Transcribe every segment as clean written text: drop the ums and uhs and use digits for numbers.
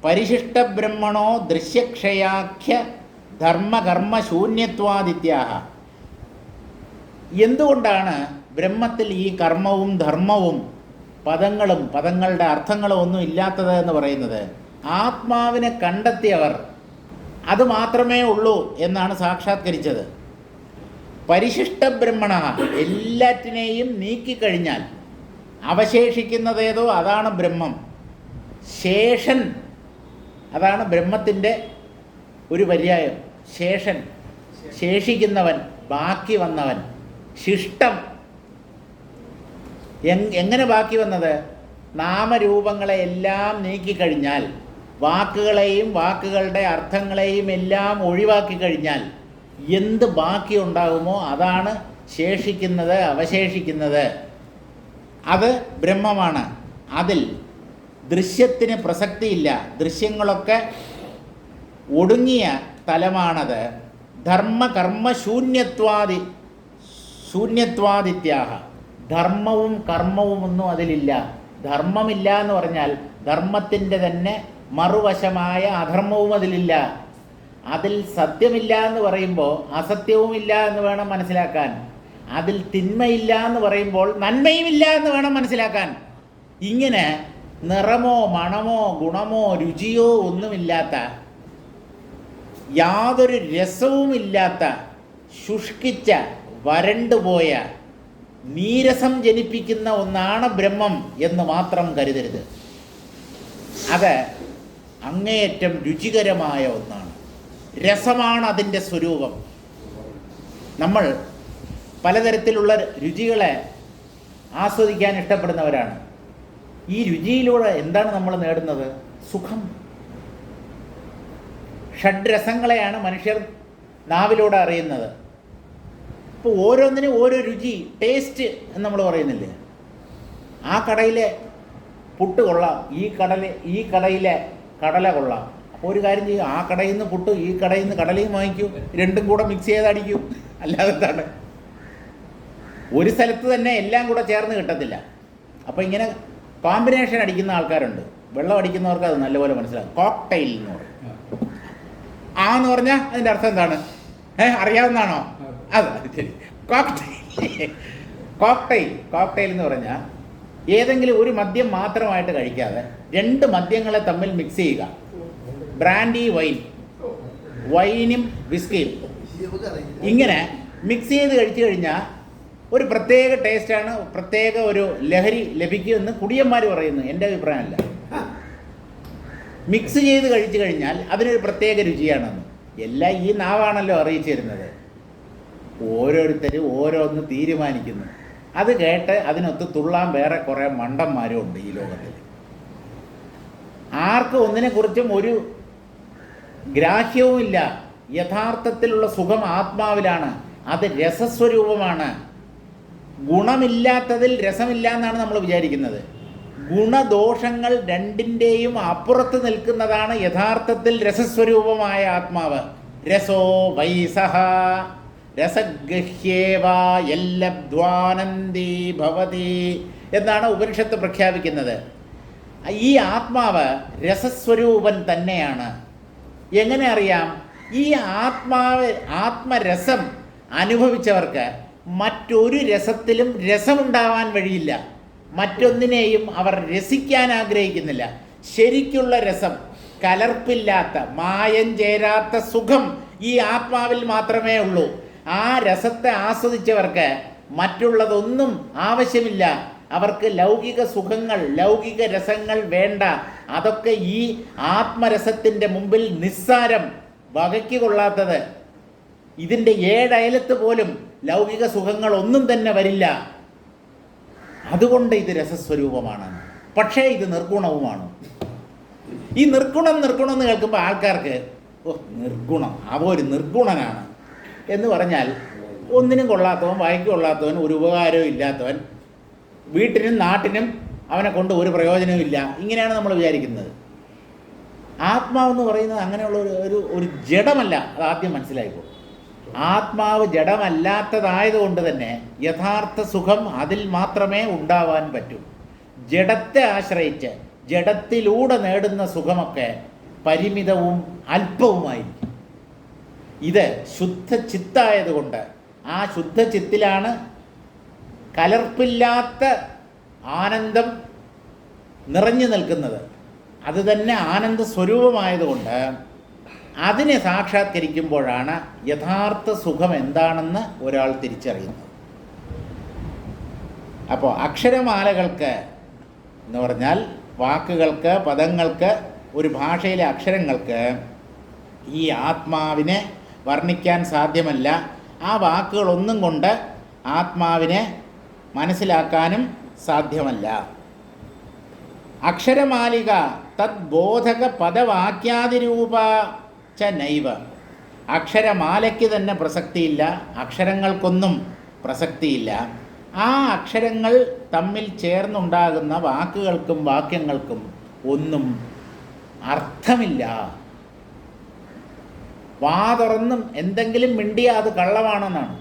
പരിശിഷ്ടബ്രഹ്മണോ ദൃശ്യക്ഷയാഖ്യ ധർമ്മകർമ്മശൂന്യത്വാദിത്യാഹ. എന്തുകൊണ്ടാണ് ബ്രഹ്മത്തിൽ ഈ കർമ്മവും ധർമ്മവും പദങ്ങളും പദങ്ങളുടെ അർത്ഥങ്ങളും ഒന്നും ഇല്ലാത്തത് എന്ന് പറയുന്നത്? ആത്മാവിനെ കണ്ടെത്തിയവർ അത് മാത്രമേ ഉള്ളൂ എന്നാണ് സാക്ഷാത്കരിച്ചത്. പരിശിഷ്ടബ്രഹ്മണ, എല്ലാറ്റിനെയും നീക്കിക്കഴിഞ്ഞാൽ അവശേഷിക്കുന്നതേതോ അതാണ് ബ്രഹ്മം. ശേഷൻ, അതാണ് ബ്രഹ്മത്തിൻ്റെ ഒരു പര്യായം. ശേഷൻ, ശേഷിക്കുന്നവൻ, ബാക്കി വന്നവൻ. ശിഷ്ടം, എങ്ങനെ ബാക്കി വന്നത്? നാമരൂപങ്ങളെ എല്ലാം നീക്കിക്കഴിഞ്ഞാൽ, വാക്കുകളെയും വാക്കുകളുടെ അർത്ഥങ്ങളെയും എല്ലാം ഒഴിവാക്കി കഴിഞ്ഞാൽ എന്ത് ബാക്കി ഉണ്ടാകുമോ അതാണ് ശേഷിക്കുന്നത്, അവശേഷിക്കുന്നത്. അത് ബ്രഹ്മമാണ്. അതിൽ ദൃശ്യത്തിന് പ്രസക്തിയില്ല. ദൃശ്യങ്ങളൊക്കെ ഒടുങ്ങിയ തലമാണത്. ധർമ്മകർമ്മ ശൂന്യത്വാദിത്യാഹ. ധർമ്മവും കർമ്മവും ഒന്നും അതിലില്ല. ധർമ്മമില്ല എന്ന് പറഞ്ഞാൽ ധർമ്മത്തിൻ്റെ തന്നെ മറുവശമായ അധർമ്മവും അതിലില്ല. അതിൽ സത്യമില്ല എന്ന് പറയുമ്പോൾ അസത്യവുമില്ല എന്ന് വേണം മനസ്സിലാക്കാൻ. അതിൽ തിന്മയില്ല എന്ന് പറയുമ്പോൾ നന്മയുമില്ല എന്ന് വേണം മനസ്സിലാക്കാൻ. ഇങ്ങനെ നിറമോ മണമോ ഗുണമോ രുചിയോ ഒന്നുമില്ലാത്ത, യാതൊരു രസവുമില്ലാത്ത, ശുഷ്കിച്ച, വരണ്ടുപോയ, നീരസം ജനിപ്പിക്കുന്ന ഒന്നാണ് ബ്രഹ്മം എന്ന് മാത്രം കരുതരുത്. അത് അങ്ങേയറ്റം രുചികരമായ ഒന്നാണ്. രസമാണ് അതിൻ്റെ സ്വരൂപം. നമ്മൾ പലതരത്തിലുള്ള രുചികളെ ആസ്വദിക്കാൻ ഇഷ്ടപ്പെടുന്നവരാണ്. ഈ രുചിയിലൂടെ എന്താണ് നമ്മൾ നേടുന്നത്? സുഖം. ഷഡ്രസങ്ങളെയാണ് മനുഷ്യർ നാവിലൂടെ അറിയുന്നത്. ഇപ്പോൾ ഓരോന്നിനും ഓരോ രുചി, ടേസ്റ്റ് എന്ന് നമ്മൾ പറയുന്നില്ലേ? ആ കടയിലെ പുട്ട് കൊള്ളാം, ഈ കടയിലെ കടല കൊള്ളാം. അപ്പോൾ ഒരു കാര്യം ചെയ്യും, ആ കടയിൽ നിന്ന് പുട്ട് ഈ കടയിൽ നിന്ന് കടലയും വാങ്ങിക്കും, രണ്ടും കൂടെ മിക്സ് ചെയ്ത് അടിക്കും. അല്ലാതെ എന്താണ്? ഒരു സ്ഥലത്ത് തന്നെ എല്ലാം കൂടെ ചേർന്ന് കിട്ടത്തില്ല. അപ്പോൾ ഇങ്ങനെ കോമ്പിനേഷൻ അടിക്കുന്ന ആൾക്കാരുണ്ട്. വെള്ളം അടിക്കുന്നവർക്ക് അത് നല്ലപോലെ മനസ്സിലാകും. കോക്ടെയിൽ എന്ന് പറയും. ആ എന്ന് പറഞ്ഞാൽ അതിൻ്റെ അർത്ഥം എന്താണ്? അറിയാവുന്നതാണോ? അത് ശരി. കോക്ടെയിൽ എന്ന് പറഞ്ഞാൽ ഏതെങ്കിലും ഒരു മദ്യം മാത്രമായിട്ട് കഴിക്കാതെ രണ്ട് മദ്യങ്ങളെ തമ്മിൽ മിക്സ് ചെയ്യുക. ബ്രാൻഡി വൈനും വിസ്കിയും ഇങ്ങനെ മിക്സ് ചെയ്ത് കഴിച്ചു കഴിഞ്ഞാൽ ഒരു പ്രത്യേക ടേസ്റ്റാണ്, പ്രത്യേക ഒരു ലഹരി ലഭിക്കുമെന്ന് കുടിയന്മാർ പറയുന്നു. എൻ്റെ അഭിപ്രായമല്ല. മിക്സ് ചെയ്ത് കഴിച്ചു കഴിഞ്ഞാൽ അതിനൊരു പ്രത്യേക രുചിയാണെന്ന് എല്ലാം ഈ നാവാണല്ലോ അറിയിച്ചു തരുന്നത്. ഓരോരുത്തരും ഓരോന്ന് തീരുമാനിക്കുന്നു. അത് കേട്ട് അതിനൊത്ത് തുള്ളാൻ വേറെ കുറേ മണ്ടന്മാരും ഉണ്ട് ഈ ലോകത്തിൽ. ആർക്കും ഒന്നിനെക്കുറിച്ചും ഒരു ഗ്രാഹ്യവുമില്ല. യഥാർത്ഥത്തിലുള്ള സുഖം ആത്മാവിലാണ്. അത് രസസ്വരൂപമാണ്. ഗുണമില്ലാത്തതിൽ രസമില്ല എന്നാണ് നമ്മൾ വിചാരിക്കുന്നത്. ഗുണദോഷങ്ങൾ രണ്ടിൻ്റെയും അപ്പുറത്ത് നിൽക്കുന്നതാണ് യഥാർത്ഥത്തിൽ രസസ്വരൂപമായ ആത്മാവ്. രസോ വൈസഹ രസഗഹ്യേവ യല്ലബ്ധ്വാനന്ദി ഭവതി എന്നാണ് ഉപനിഷത്ത് പ്രഖ്യാപിക്കുന്നത്. ഈ ആത്മാവ് രസസ്വരൂപൻ തന്നെയാണ്. എങ്ങനെ അറിയാം? ഈ ആത്മരസം അനുഭവിച്ചവർക്ക് മറ്റൊരു രസത്തിലും രസമുണ്ടാവാൻ വഴിയില്ല. മറ്റൊന്നിനെയും അവർ രസിക്കാൻ ആഗ്രഹിക്കുന്നില്ല. ശരിക്കുള്ള രസം, കലർപ്പില്ലാത്ത, മായം ചേരാത്ത സുഖം ഈ ആത്മാവിൽ മാത്രമേ ഉള്ളൂ. ആ രസത്തെ ആസ്വദിച്ചവർക്ക് മറ്റുള്ളതൊന്നും ആവശ്യമില്ല. അവർക്ക് ലൗകിക സുഖങ്ങൾ, ലൗകിക രസങ്ങൾ വേണ്ട. അതൊക്കെ ഈ ആത്മരസത്തിൻ്റെ മുമ്പിൽ നിസ്സാരം, വകയ്ക്ക് കൊള്ളാത്തത്. ഇതിൻ്റെ 7 അയലത്ത് പോലും ലൗകിക സുഖങ്ങൾ ഒന്നും തന്നെ വരില്ല. അതുകൊണ്ട് ഇത് രസസ്വരൂപമാണ്. പക്ഷേ ഇത് നിർഗുണവുമാണ്. ഈ നിർഗുണം എന്ന് കേൾക്കുമ്പോൾ ആൾക്കാർക്ക് നിർഗുണം, അവ ഒരു നിർഗുണനാണ് എന്ന് പറഞ്ഞാൽ ഒന്നിനും കൊള്ളാത്തവൻ, വായിക്ക് കൊള്ളാത്തവൻ, ഒരു ഉപകാരവും ഇല്ലാത്തവൻ, വീട്ടിനും നാട്ടിനും അവനെ കൊണ്ട് ഒരു പ്രയോജനവും ഇല്ല. ഇങ്ങനെയാണ് നമ്മൾ വിചാരിക്കുന്നത്. ആത്മാവെന്ന് പറയുന്നത് അങ്ങനെയുള്ള ഒരു ജഡമല്ല. അത് ആദ്യം മനസ്സിലായിക്കോ. ആത്മാവ് ജഡമല്ലാത്തതായതുകൊണ്ട് തന്നെ യഥാർത്ഥ സുഖം അതിൽ മാത്രമേ ഉണ്ടാവാൻ പറ്റൂ. ജഡത്തെ ആശ്രയിച്ച് ജഡത്തിലൂടെ നേടുന്ന സുഖമൊക്കെ പരിമിതവും അല്പവുമായിരിക്കും. ഇത് ശുദ്ധ ചിത്തായതുകൊണ്ട് ആ ശുദ്ധ ചിത്തിലാണ് കലർപ്പില്ലാത്ത ആനന്ദം നിറഞ്ഞു നിൽക്കുന്നത്. അത് തന്നെ ആനന്ദ സ്വരൂപമായതുകൊണ്ട് അതിനെ സാക്ഷാത്കരിക്കുമ്പോഴാണ് യഥാർത്ഥ സുഖം എന്താണെന്ന് ഒരാൾ തിരിച്ചറിയുന്നത്. അപ്പോൾ അക്ഷരമാലകൾക്ക് എന്ന് പറഞ്ഞാൽ വാക്കുകൾക്ക്, പദങ്ങൾക്ക്, ഒരു ഭാഷയിലെ അക്ഷരങ്ങൾക്ക് ഈ ആത്മാവിനെ വർണ്ണിക്കാൻ സാധ്യമല്ല. ആ വാക്കുകളൊന്നും കൊണ്ട് ആത്മാവിനെ മനസ്സിലാക്കാനും സാധ്യമല്ല. അക്ഷരമാലിക തദ്ബോധക പദവാക്യാദിരൂപ ച നൈവ. അക്ഷരമാലയ്ക്ക് തന്നെ പ്രസക്തിയില്ല, അക്ഷരങ്ങൾക്കൊന്നും പ്രസക്തിയില്ല. ആ അക്ഷരങ്ങൾ തമ്മിൽ ചേർന്നുണ്ടാകുന്ന വാക്കുകൾക്കും വാക്യങ്ങൾക്കും ഒന്നും അർത്ഥമില്ല. വാ തുറന്നും എന്തെങ്കിലും മിണ്ടിയാൽ അത് കള്ളമാണെന്നാണ്.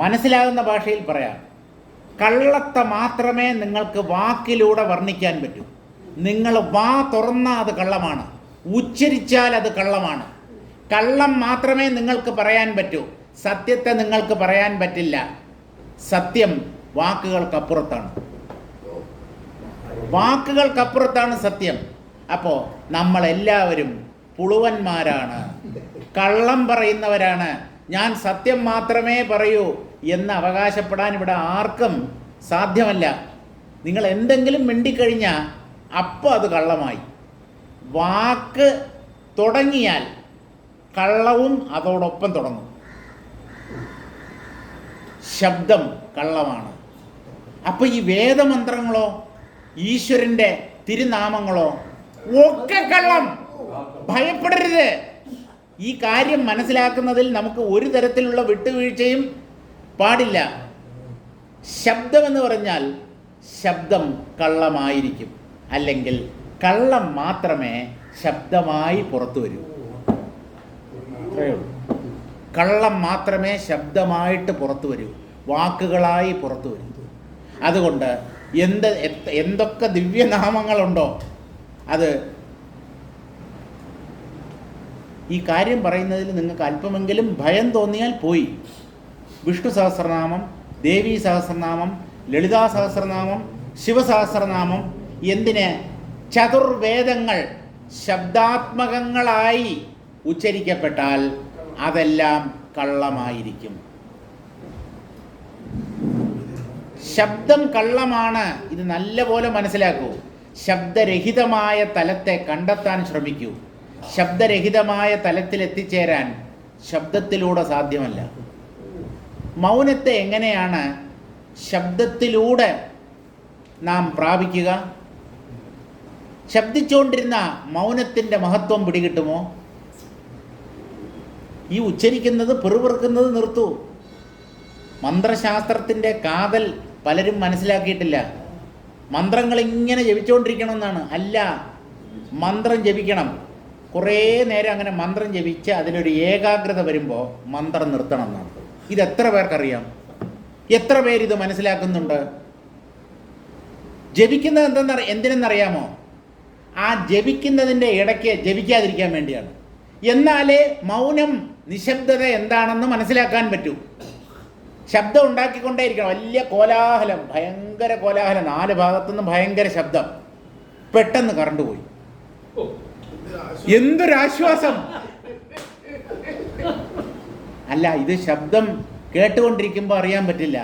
മനസ്സിലാകുന്ന ഭാഷയിൽ പറയാം, കള്ളത്തെ മാത്രമേ നിങ്ങൾക്ക് വാക്കിലൂടെ വർണ്ണിക്കാൻ പറ്റൂ. നിങ്ങൾ വാ തുറന്നാൽ അത് കള്ളമാണ്, ഉച്ചരിച്ചാൽ അത് കള്ളമാണ്. കള്ളം മാത്രമേ നിങ്ങൾക്ക് പറയാൻ പറ്റൂ, സത്യത്തെ നിങ്ങൾക്ക് പറയാൻ പറ്റില്ല. സത്യം വാക്കുകൾക്കപ്പുറത്താണ്, വാക്കുകൾക്കപ്പുറത്താണ് സത്യം. അപ്പോൾ നമ്മളെല്ലാവരും പുളുവന്മാരാണ്, കള്ളം പറയുന്നവരാണ്. ഞാൻ സത്യം മാത്രമേ പറയൂ എന്ന് അവകാശപ്പെടാൻ ഇവിടെ ആർക്കും സാധ്യമല്ല. നിങ്ങൾ എന്തെങ്കിലും മിണ്ടിക്കഴിഞ്ഞാൽ അപ്പോൾ അത് കള്ളമായി. വാക്ക് തുടങ്ങിയാൽ കള്ളവും അതോടൊപ്പം തുടങ്ങും. ശബ്ദം കള്ളമാണ്. അപ്പോൾ ഈ വേദമന്ത്രങ്ങളോ ഈശ്വരൻ്റെ തിരുനാമങ്ങളോ ഒക്കെ കള്ളം. ഭയപ്പെടരുത്. ഈ കാര്യം മനസ്സിലാക്കുന്നതിൽ നമുക്ക് ഒരു തരത്തിലുള്ള വിട്ടുവീഴ്ചയും പാടില്ല. ശബ്ദമെന്ന് പറഞ്ഞാൽ ശബ്ദം കള്ളമായിരിക്കും, അല്ലെങ്കിൽ കള്ളം മാത്രമേ ശബ്ദമായി പുറത്തു വരൂ. അത്രയേ ഉള്ളൂ. കള്ളം മാത്രമേ ശബ്ദമായിട്ട് പുറത്തു വരൂ, വാക്കുകളായി പുറത്തു വരൂ. അതുകൊണ്ട് എന്തൊക്കെ ദിവ്യനാമങ്ങളുണ്ടോ അത് ഈ കാര്യം പറയുന്നതിൽ നിങ്ങൾക്ക് അല്പമെങ്കിലും ഭയം തോന്നിയാൽ പോയി. വിഷ്ണു സഹസ്രനാമം, ദേവി സഹസ്രനാമം, ലളിതാ സഹസ്രനാമം, ശിവസഹസ്രനാമം, എന്തിന് ചതുർവേദങ്ങൾ ശബ്ദാത്മകങ്ങളായി ഉച്ചരിക്കപ്പെട്ടാൽ അതെല്ലാം കള്ളമായിരിക്കും. ശബ്ദം കള്ളമാണ്. ഇത് നല്ലപോലെ മനസ്സിലാക്കൂ. ശബ്ദരഹിതമായ തലത്തെ കണ്ടെത്താൻ ശ്രമിക്കൂ. ശബ്ദരഹിതമായ തലത്തിൽ എത്തിച്ചേരാൻ ശബ്ദത്തിലൂടെ സാധ്യമല്ല. മൗനത്തെ എങ്ങനെയാണ് ശബ്ദത്തിലൂടെ നാം പ്രാപിക്കുക? ശബ്ദിച്ചുകൊണ്ടിരുന്ന മൗനത്തിൻ്റെ മഹത്വം പിടികിട്ടുമോ? ഈ ഉച്ചരിക്കുന്നത് പിറുപിറുക്കുന്നത് നിർത്തൂ. മന്ത്രശാസ്ത്രത്തിൻ്റെ കാതൽ പലരും മനസ്സിലാക്കിയിട്ടില്ല. മന്ത്രങ്ങൾ ഇങ്ങനെ ജപിച്ചുകൊണ്ടിരിക്കണമെന്നാണ്. അല്ല, മന്ത്രം ജപിക്കണം. കുറേ നേരം അങ്ങനെ മന്ത്രം ജപിച്ച് അതിലൊരു ഏകാഗ്രത വരുമ്പോൾ മന്ത്രം നിർത്തണം എന്നാണ്. ഇത് എത്ര പേർക്കറിയാം? എത്ര പേരിത് മനസ്സിലാക്കുന്നുണ്ട്? ജപിക്കുന്നത് എന്തിനെന്നറിയാമോ? ആ ജപിക്കുന്നതിൻ്റെ ഇടയ്ക്ക് ജപിക്കാതിരിക്കാൻ വേണ്ടിയാണ്. എന്നാലേ മൗനം, നിശബ്ദത എന്താണെന്ന് മനസ്സിലാക്കാൻ പറ്റൂ. ശബ്ദം ഉണ്ടാക്കിക്കൊണ്ടേയിരിക്കണം. വലിയ കോലാഹലം, ഭയങ്കര കോലാഹലം, 4 ഭാഗത്തുനിന്നും ഭയങ്കര ശബ്ദം. പെട്ടെന്ന് കറണ്ട് പോയി. എന്തൊരാശ്വാസം! അല്ല, ഇത് ശബ്ദം കേട്ടുകൊണ്ടിരിക്കുമ്പോൾ അറിയാൻ പറ്റില്ല.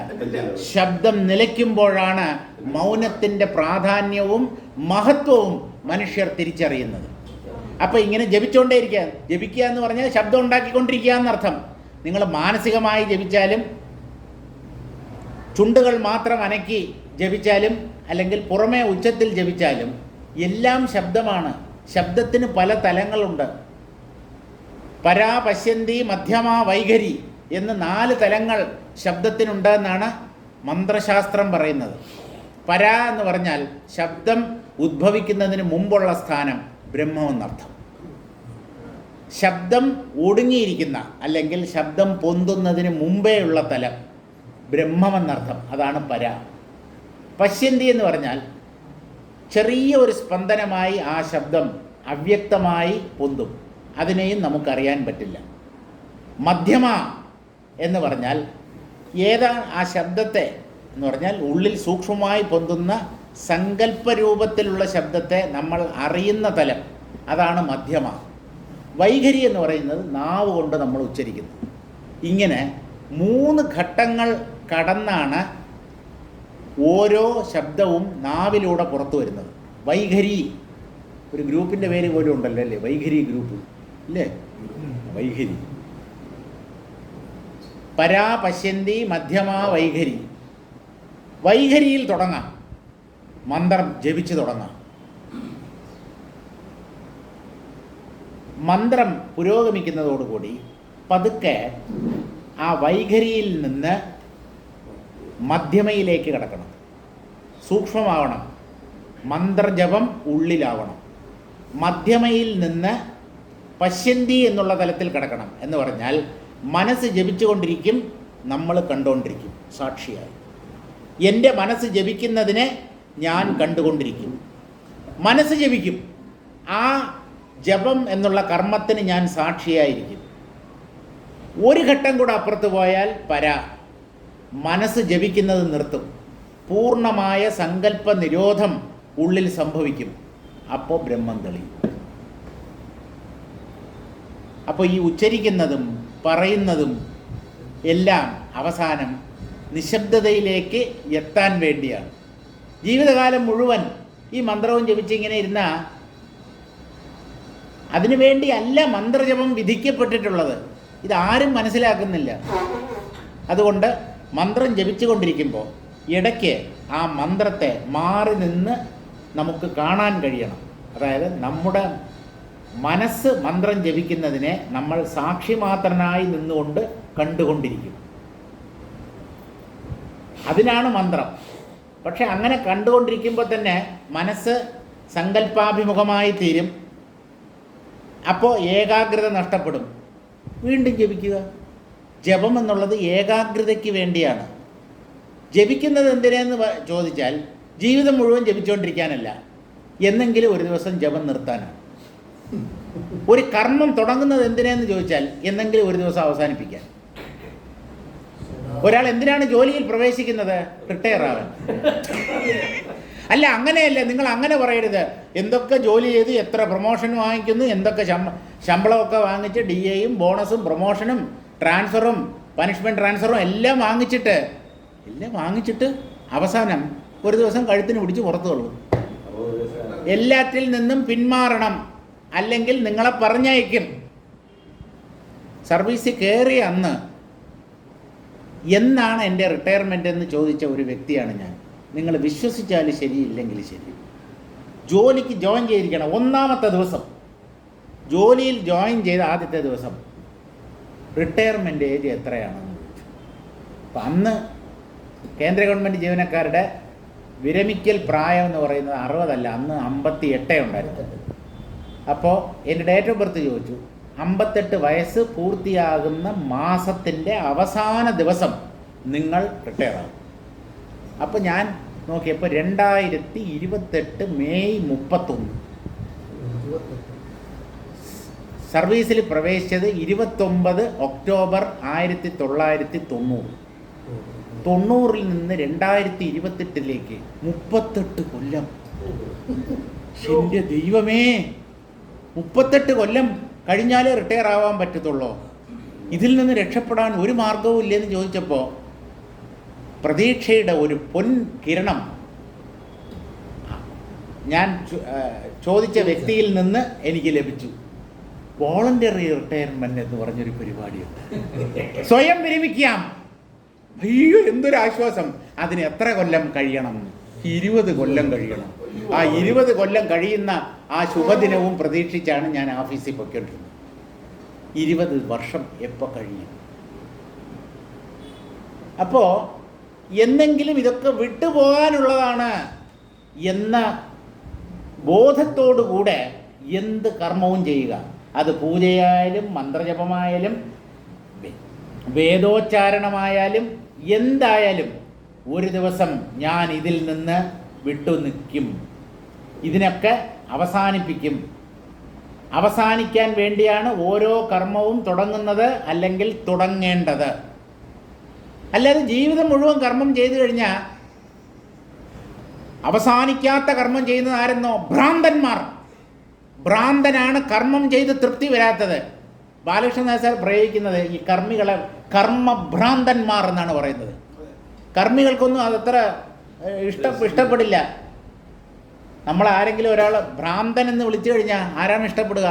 ശബ്ദം നിലയ്ക്കുമ്പോഴാണ് മൗനത്തിൻ്റെ പ്രാധാന്യവും മഹത്വവും മനുഷ്യർ തിരിച്ചറിയുന്നത്. അപ്പോൾ ഇങ്ങനെ ജപിച്ചുകൊണ്ടേയിരിക്കുക. ജപിക്കുക എന്ന് പറഞ്ഞാൽ ശബ്ദം ഉണ്ടാക്കിക്കൊണ്ടിരിക്കുക എന്നർത്ഥം. നിങ്ങൾ മാനസികമായി ജപിച്ചാലും ചുണ്ടുകൾ മാത്രം അനക്കി ജപിച്ചാലും അല്ലെങ്കിൽ പുറമേ ഉച്ചത്തിൽ ജപിച്ചാലും എല്ലാം ശബ്ദമാണ്. ശബ്ദത്തിന് പല തലങ്ങളുണ്ട്. പരാ, പശ്യന്തി, മധ്യമ, വൈഖരി എന്ന് 4 തലങ്ങൾ ശബ്ദത്തിനുണ്ട് എന്നാണ് മന്ത്രശാസ്ത്രം പറയുന്നത്. പരാ എന്ന് പറഞ്ഞാൽ ശബ്ദം ഉദ്ഭവിക്കുന്നതിന് മുമ്പുള്ള സ്ഥാനം, ബ്രഹ്മമെന്നർത്ഥം. ശബ്ദം ഒടുങ്ങിയിരിക്കുന്ന അല്ലെങ്കിൽ ശബ്ദം പൊന്തുന്നതിന് മുമ്പേ ഉള്ള തലം, ബ്രഹ്മമെന്നർത്ഥം. അതാണ് പര. പശ്യന്തി എന്ന് പറഞ്ഞാൽ ചെറിയ ഒരു സ്പന്ദനമായി ആ ശബ്ദം അവ്യക്തമായി പൊന്തും. അതിനെയും നമുക്കറിയാൻ പറ്റില്ല. മധ്യമ എന്ന് പറഞ്ഞാൽ ഏതാണ് ആ ശബ്ദത്തെ എന്ന് പറഞ്ഞാൽ ഉള്ളിൽ സൂക്ഷ്മമായി പൊന്തുന്ന സങ്കല്പരൂപത്തിലുള്ള ശബ്ദത്തെ നമ്മൾ അറിയുന്ന തലം, അതാണ് മധ്യമ. വൈഖരി എന്ന് പറയുന്നത് നാവ് കൊണ്ട് നമ്മൾ ഉച്ചരിക്കുന്നു. ഇങ്ങനെ 3 ഘട്ടങ്ങൾ കടന്നാണ് ഓരോ ശബ്ദവും നാവിലൂടെ പുറത്തു വരുന്നത്. വൈഖരി, ഒരു ഗ്രൂപ്പിൻ്റെ പേര് പോലും ഉണ്ടല്ലോ അല്ലേ, വൈഖരി ഗ്രൂപ്പ് അല്ലേ, വൈഖരി. പരാ, പശ്യന്തി, മധ്യമ, വൈഖരി. വൈഖരിയിൽ തുടങ്ങാം, മന്ത്രം ജപിച്ച് തുടങ്ങാം. മന്ത്രം പുരോഗമിക്കുന്നതോടുകൂടി പതുക്കെ ആ വൈഖരിയിൽ നിന്ന് മധ്യമയിലേക്ക് കിടക്കണം, സൂക്ഷ്മമാവണം, മന്ത്രജപം ഉള്ളിലാവണം. മധ്യമയിൽ നിന്ന് പശ്യന്തി എന്നുള്ള തലത്തിൽ കിടക്കണം എന്ന് പറഞ്ഞാൽ മനസ്സ് ജപിച്ചുകൊണ്ടിരിക്കും, നമ്മൾ കണ്ടുകൊണ്ടിരിക്കും സാക്ഷിയായി. എൻ്റെ മനസ്സ് ജപിക്കുന്നതിനെ ഞാൻ കണ്ടുകൊണ്ടിരിക്കും. മനസ്സ് ജപിക്കും, ആ ജപം എന്നുള്ള കർമ്മത്തിന് ഞാൻ സാക്ഷിയായിരിക്കും. ഒരു ഘട്ടം കൂടെ അപ്പുറത്ത് പോയാൽ മനസ്സ് ജപിക്കുന്നത് നിർത്തും, പൂർണ്ണമായ സങ്കല്പ നിരോധം ഉള്ളിൽ സംഭവിക്കും. അപ്പോൾ ബ്രഹ്മം തെളിയും. അപ്പോൾ ഈ ഉച്ചരിക്കുന്നതും പറയുന്നതും എല്ലാം അവസാനം നിശബ്ദതയിലേക്ക് എത്താൻ വേണ്ടിയാണ്. ജീവിതകാലം മുഴുവൻ ഈ മന്ത്രവും ജപിച്ചിങ്ങനെ ഇരുന്നാൽ അതിനുവേണ്ടി അല്ല മന്ത്രജപം വിധിക്കപ്പെട്ടിട്ടുള്ളത്. ഇതാരും മനസ്സിലാക്കുന്നില്ല. അതുകൊണ്ട് മന്ത്രം ജപിച്ചുകൊണ്ടിരിക്കുമ്പോൾ ഇടയ്ക്ക് ആ മന്ത്രത്തെ മാറി നിന്ന് നമുക്ക് കാണാൻ കഴിയണം. അതായത് നമ്മുടെ മനസ്സ് മന്ത്രം ജപിക്കുന്നതിനെ നമ്മൾ സാക്ഷിമാത്രനായി നിന്നുകൊണ്ട് കണ്ടുകൊണ്ടിരിക്കും. അതിനാണ് മന്ത്രം. പക്ഷെ അങ്ങനെ കണ്ടുകൊണ്ടിരിക്കുമ്പോൾ തന്നെ മനസ്സ് സങ്കല്പാഭിമുഖമായി തീരും. അപ്പോൾ ഏകാഗ്രത നഷ്ടപ്പെടും. വീണ്ടും ജപിക്കുക. ജപം എന്നുള്ളത് ഏകാഗ്രതയ്ക്ക് വേണ്ടിയാണ്. ജപിക്കുന്നത് എന്തിനെന്ന് ചോദിച്ചാൽ ജീവിതം മുഴുവൻ ജപിച്ചുകൊണ്ടിരിക്കാനല്ല, എന്നെങ്കിലും ഒരു ദിവസം ജപം നിർത്താനാണ്. ഒരു കർമ്മം തുടങ്ങുന്നത് എന്തിനെന്ന് ചോദിച്ചാൽ എന്നെങ്കിലും ഒരു ദിവസം അവസാനിപ്പിക്കാൻ. ഒരാൾ എന്തിനാണ് ജോലിയിൽ പ്രവേശിക്കുന്നത്? റിട്ടയർ ആവാൻ. അല്ല, അങ്ങനെയല്ല, നിങ്ങൾ അങ്ങനെ പറയരുത്. എന്തൊക്കെ ജോലി ചെയ്ത് എത്ര പ്രൊമോഷൻ വാങ്ങിക്കുന്നു, എന്തൊക്കെ ശമ്പളമൊക്കെ വാങ്ങിച്ച് DAയും ബോണസും പ്രൊമോഷനും ട്രാൻസ്ഫറും പനിഷ്മെൻറ്റ് ട്രാൻസ്ഫറും എല്ലാം വാങ്ങിച്ചിട്ട് അവസാനം ഒരു ദിവസം കഴുത്തിന് പിടിച്ച് പുറത്തു കൊള്ളും. എല്ലാറ്റിൽ നിന്നും പിന്മാറണം, അല്ലെങ്കിൽ നിങ്ങളെ പറഞ്ഞയക്കും. സർവീസിൽ കയറിയ അന്ന് എന്നാണ് എൻ്റെ റിട്ടയർമെൻ്റ് എന്ന് ചോദിച്ച ഒരു വ്യക്തിയാണ് ഞാൻ. നിങ്ങൾ വിശ്വസിച്ചാലും ശരി, ഇല്ലെങ്കിൽ ശരി, ജോലിക്ക് ജോയിൻ ചെയ്തിരിക്കണം. 1ാമത്തെ ദിവസം ജോലിയിൽ ജോയിൻ ചെയ്ത ആദ്യത്തെ ദിവസം റിട്ടയർമെൻ്റ് ഏജ് എത്രയാണെന്ന് ചോദിച്ചു. അപ്പം അന്ന് കേന്ദ്ര ഗവൺമെൻറ് ജീവനക്കാരുടെ വിരമിക്കൽ പ്രായം എന്ന് പറയുന്നത് 60 അല്ല, അന്ന് 58 ഉണ്ടായിരുന്നു. അപ്പോൾ എൻ്റെ ഡേറ്റ് ഓഫ് ബർത്ത് ചോദിച്ചു. 58 വയസ്സ് പൂർത്തിയാകുന്ന മാസത്തിൻ്റെ അവസാന ദിവസം നിങ്ങൾ റിട്ടയർ ആകും. അപ്പോൾ ഞാൻ നോക്കിയപ്പോൾ 2028 മെയ് 31. സർവീസിൽ പ്രവേശിച്ചത് 29 ഒക്ടോബർ 1990. 90-ൽ നിന്ന് 2028-ലേക്ക് 38 കൊല്ലം. എൻ്റെ ദൈവമേ, 38 കൊല്ലം കഴിഞ്ഞാലേ റിട്ടയർ ആവാൻ പറ്റത്തുള്ളൂ. ഇതിൽ നിന്ന് രക്ഷപ്പെടാൻ ഒരു മാർഗവും ഇല്ലെന്ന് ചോദിച്ചപ്പോൾ പ്രതീക്ഷയുടെ ഒരു പൊൻകിരണം ഞാൻ ചോദിച്ച വ്യക്തിയിൽ നിന്ന് എനിക്ക് ലഭിച്ചു. വോളണ്ടറി റിട്ടയർമെൻറ്റ് എന്ന് പറഞ്ഞൊരു പരിപാടിയുണ്ട്. സ്വയം വിരമിക്കാം. അയ്യോ, എന്തൊരു ആശ്വാസം. അതിന് എത്ര കൊല്ലം കഴിയണം? 20 കൊല്ലം കഴിയണം. ആ 20 കൊല്ലം കഴിയുന്ന ആ ശുഭദിനവും പ്രതീക്ഷിച്ചാണ് ഞാൻ ഓഫീസിൽ പൊയ്ക്കൊണ്ടിരുന്നത്. 20 വർഷം എപ്പോൾ കഴിയും? അപ്പോൾ എന്നെങ്കിലും ഇതൊക്കെ വിട്ടുപോകാനുള്ളതാണ് എന്ന ബോധത്തോടുകൂടെ എന്ത് കർമ്മവും ചെയ്യുക. അത് പൂജയായാലും മന്ത്രജപമായാലും വേദോച്ചാരണമായാലും എന്തായാലും ഒരു ദിവസം ഞാൻ ഇതിൽ നിന്ന് വിട്ടു നിൽക്കും, ഇതിനൊക്കെ അവസാനിപ്പിക്കും അവസാനിക്കാൻ വേണ്ടിയാണ് ഓരോ കർമ്മവും തുടങ്ങുന്നത് അല്ലെങ്കിൽ തുടങ്ങേണ്ടത്. അല്ലാതെ ജീവിതം മുഴുവൻ കർമ്മം ചെയ്തു കഴിഞ്ഞാൽ അവസാനിക്കാത്ത കർമ്മം ചെയ്യുന്നത് ആരെന്നോ? ഭ്രാന്തന്മാർ. ഭ്രാന്തനാണ് കർമ്മം ചെയ്ത് തൃപ്തി വരാത്തത്. ബാലകൃഷ്ണൻ സാർ പ്രയോഗിക്കുന്നത് ഈ കർമ്മികളെ കർമ്മഭ്രാന്തന്മാർ എന്നാണ് പറയുന്നത്. കർമ്മികൾക്കൊന്നും അതത്ര ഇഷ്ടപ്പെടില്ല. നമ്മൾ ആരെങ്കിലും ഒരാൾ ഭ്രാന്തൻ എന്ന് വിളിച്ചു കഴിഞ്ഞാൽ ആരാണ് ഇഷ്ടപ്പെടുക?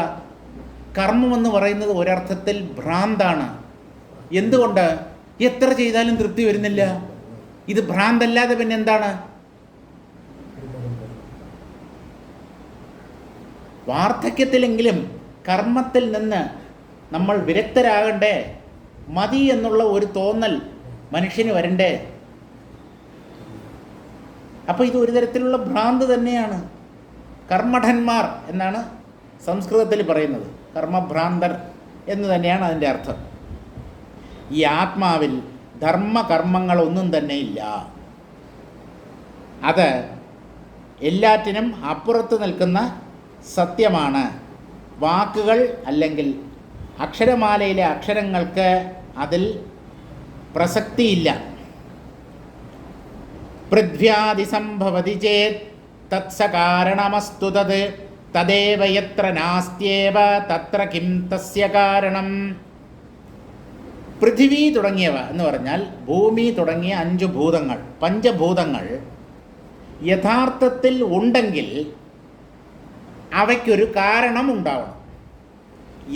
കർമ്മം എന്ന് പറയുന്നത് ഒരർത്ഥത്തിൽ ഭ്രാന്താണ്. എന്തുകൊണ്ട്? എത്ര ചെയ്താലും തൃപ്തി വരുന്നില്ല. ഇത് ഭ്രാന്തല്ലാതെ പിന്നെ എന്താണ്? വാർദ്ധക്യത്തിലെങ്കിലും കർമ്മത്തിൽ നിന്ന് നമ്മൾ വിരക്തരാകണ്ടേ? മതി എന്നുള്ള ഒരു തോന്നൽ മനുഷ്യന് വരണ്ടേ? അപ്പോൾ ഇത് ഒരു തരത്തിലുള്ള ഭ്രാന്ത് തന്നെയാണ്. കർമ്മഠന്മാർ എന്നാണ് സംസ്കൃതത്തിൽ പറയുന്നത്. കർമ്മഭ്രാന്തർ എന്ന് തന്നെയാണ് അതിൻ്റെ അർത്ഥം. ഈ ആത്മാവിൽ ധർമ്മകർമ്മങ്ങളൊന്നും തന്നെ ഇല്ല. അത് എല്ലാറ്റിനും അപ്പുറത്ത് നിൽക്കുന്ന സത്യമാണ്. വാക്കുകൾ അല്ലെങ്കിൽ അക്ഷരമാലയിലെ അക്ഷരങ്ങൾക്ക് അതിൽ പ്രസക്തിയില്ല. പൃഥ്വ്യാദിസംഭവതി ചേത് തത്സകാരണമസ്തു തത് തദേവ യത്ര നാസ്ത്യേവ തത്ര കിം തസ്യ കാരണം. പൃഥിവി തുടങ്ങിയവ എന്ന് പറഞ്ഞാൽ ഭൂമി തുടങ്ങിയ 5 ഭൂതങ്ങൾ, പഞ്ചഭൂതങ്ങൾ യഥാർത്ഥത്തിൽ ഉണ്ടെങ്കിൽ അവയ്ക്കൊരു കാരണം ഉണ്ടാവണം.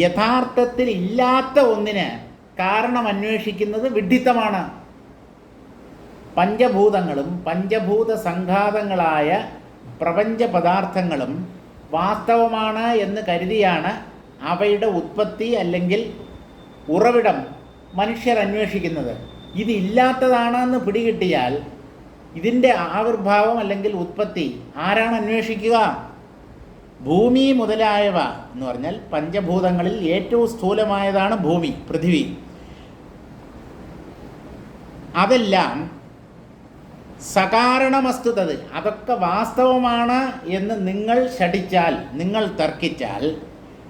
യഥാർത്ഥത്തിൽ ഇല്ലാത്ത ഒന്നിന് കാരണം അന്വേഷിക്കുന്നത് വിഡ്ഢിത്തമാണ്. പഞ്ചഭൂതങ്ങളും പഞ്ചഭൂത സംഘാതങ്ങളായ പ്രപഞ്ച പദാർത്ഥങ്ങളും വാസ്തവമാണ് എന്ന് കരുതിയാണ് അവയുടെ ഉത്പത്തി അല്ലെങ്കിൽ ഉറവിടം മനുഷ്യർ അന്വേഷിക്കുന്നത്. ഇതില്ലാത്തതാണെന്ന് പിടികിട്ടിയാൽ ഇതിൻ്റെ ആവിർഭാവം അല്ലെങ്കിൽ ഉത്പത്തി ആരാണ് അന്വേഷിക്കുക? ഭൂമി മുതലായവ എന്ന് പറഞ്ഞാൽ പഞ്ചഭൂതങ്ങളിൽ ഏറ്റവും സ്ഥൂലമായതാണ് ഭൂമി, പൃഥിവി. അതെല്ലാം സകാരണമസ്തുതത്, അതൊക്കെ വാസ്തവമാണ് എന്ന് നിങ്ങൾ ശഠിച്ചാൽ, നിങ്ങൾ തർക്കിച്ചാൽ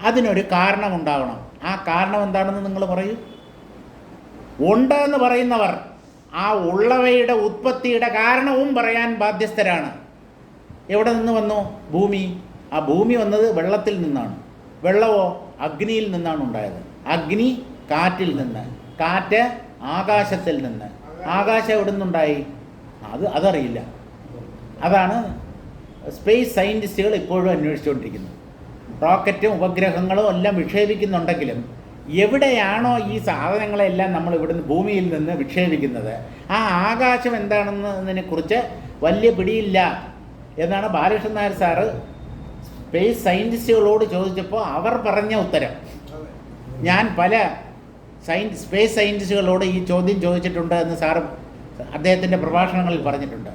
അതിനൊരു കാരണമുണ്ടാവണം. ആ കാരണം എന്താണെന്ന് നിങ്ങൾ പറയൂ. ഉണ്ട് എന്ന് പറയുന്നവർ ആ ഉള്ളവയുടെ ഉത്പത്തിയുടെ കാരണവും പറയാൻ ബാധ്യസ്ഥരാണ്. എവിടെ നിന്ന് വന്നു ഭൂമി? ആ ഭൂമി വന്നത് വെള്ളത്തിൽ നിന്നാണ്. വെള്ളമോ അഗ്നിയിൽ നിന്നാണ് ഉണ്ടായത്. അഗ്നി കാറ്റിൽ നിന്ന്, കാറ്റ് ആകാശത്തിൽ നിന്ന്. ആകാശം എവിടെ നിന്നുണ്ടായി? അതറിയില്ല. അതാണ് സ്പേസ് സയൻറ്റിസ്റ്റുകൾ ഇപ്പോഴും അന്വേഷിച്ചുകൊണ്ടിരിക്കുന്നത്. റോക്കറ്റും ഉപഗ്രഹങ്ങളും എല്ലാം വിക്ഷേപിക്കുന്നുണ്ടെങ്കിലും എവിടെയാണോ ഈ സാധനങ്ങളെല്ലാം നമ്മൾ ഇവിടുന്ന് ഭൂമിയിൽ നിന്ന് വിക്ഷേപിക്കുന്നത്, ആ ആകാശം എന്താണെന്നതിനെക്കുറിച്ച് വലിയ പിടിയില്ല എന്നാണ് ബാലകൃഷ്ണൻ നായർ സാറ് സ്പേസ് സയൻറ്റിസ്റ്റുകളോട് ചോദിച്ചപ്പോൾ അവർ പറഞ്ഞ ഉത്തരം. ഞാൻ പല സ്പേസ് സയൻറ്റിസ്റ്റുകളോട് ഈ ചോദ്യം ചോദിച്ചിട്ടുണ്ട് എന്ന് സാറ് അദ്ദേഹത്തിൻ്റെ പ്രഭാഷണങ്ങളിൽ പറഞ്ഞിട്ടുണ്ട്.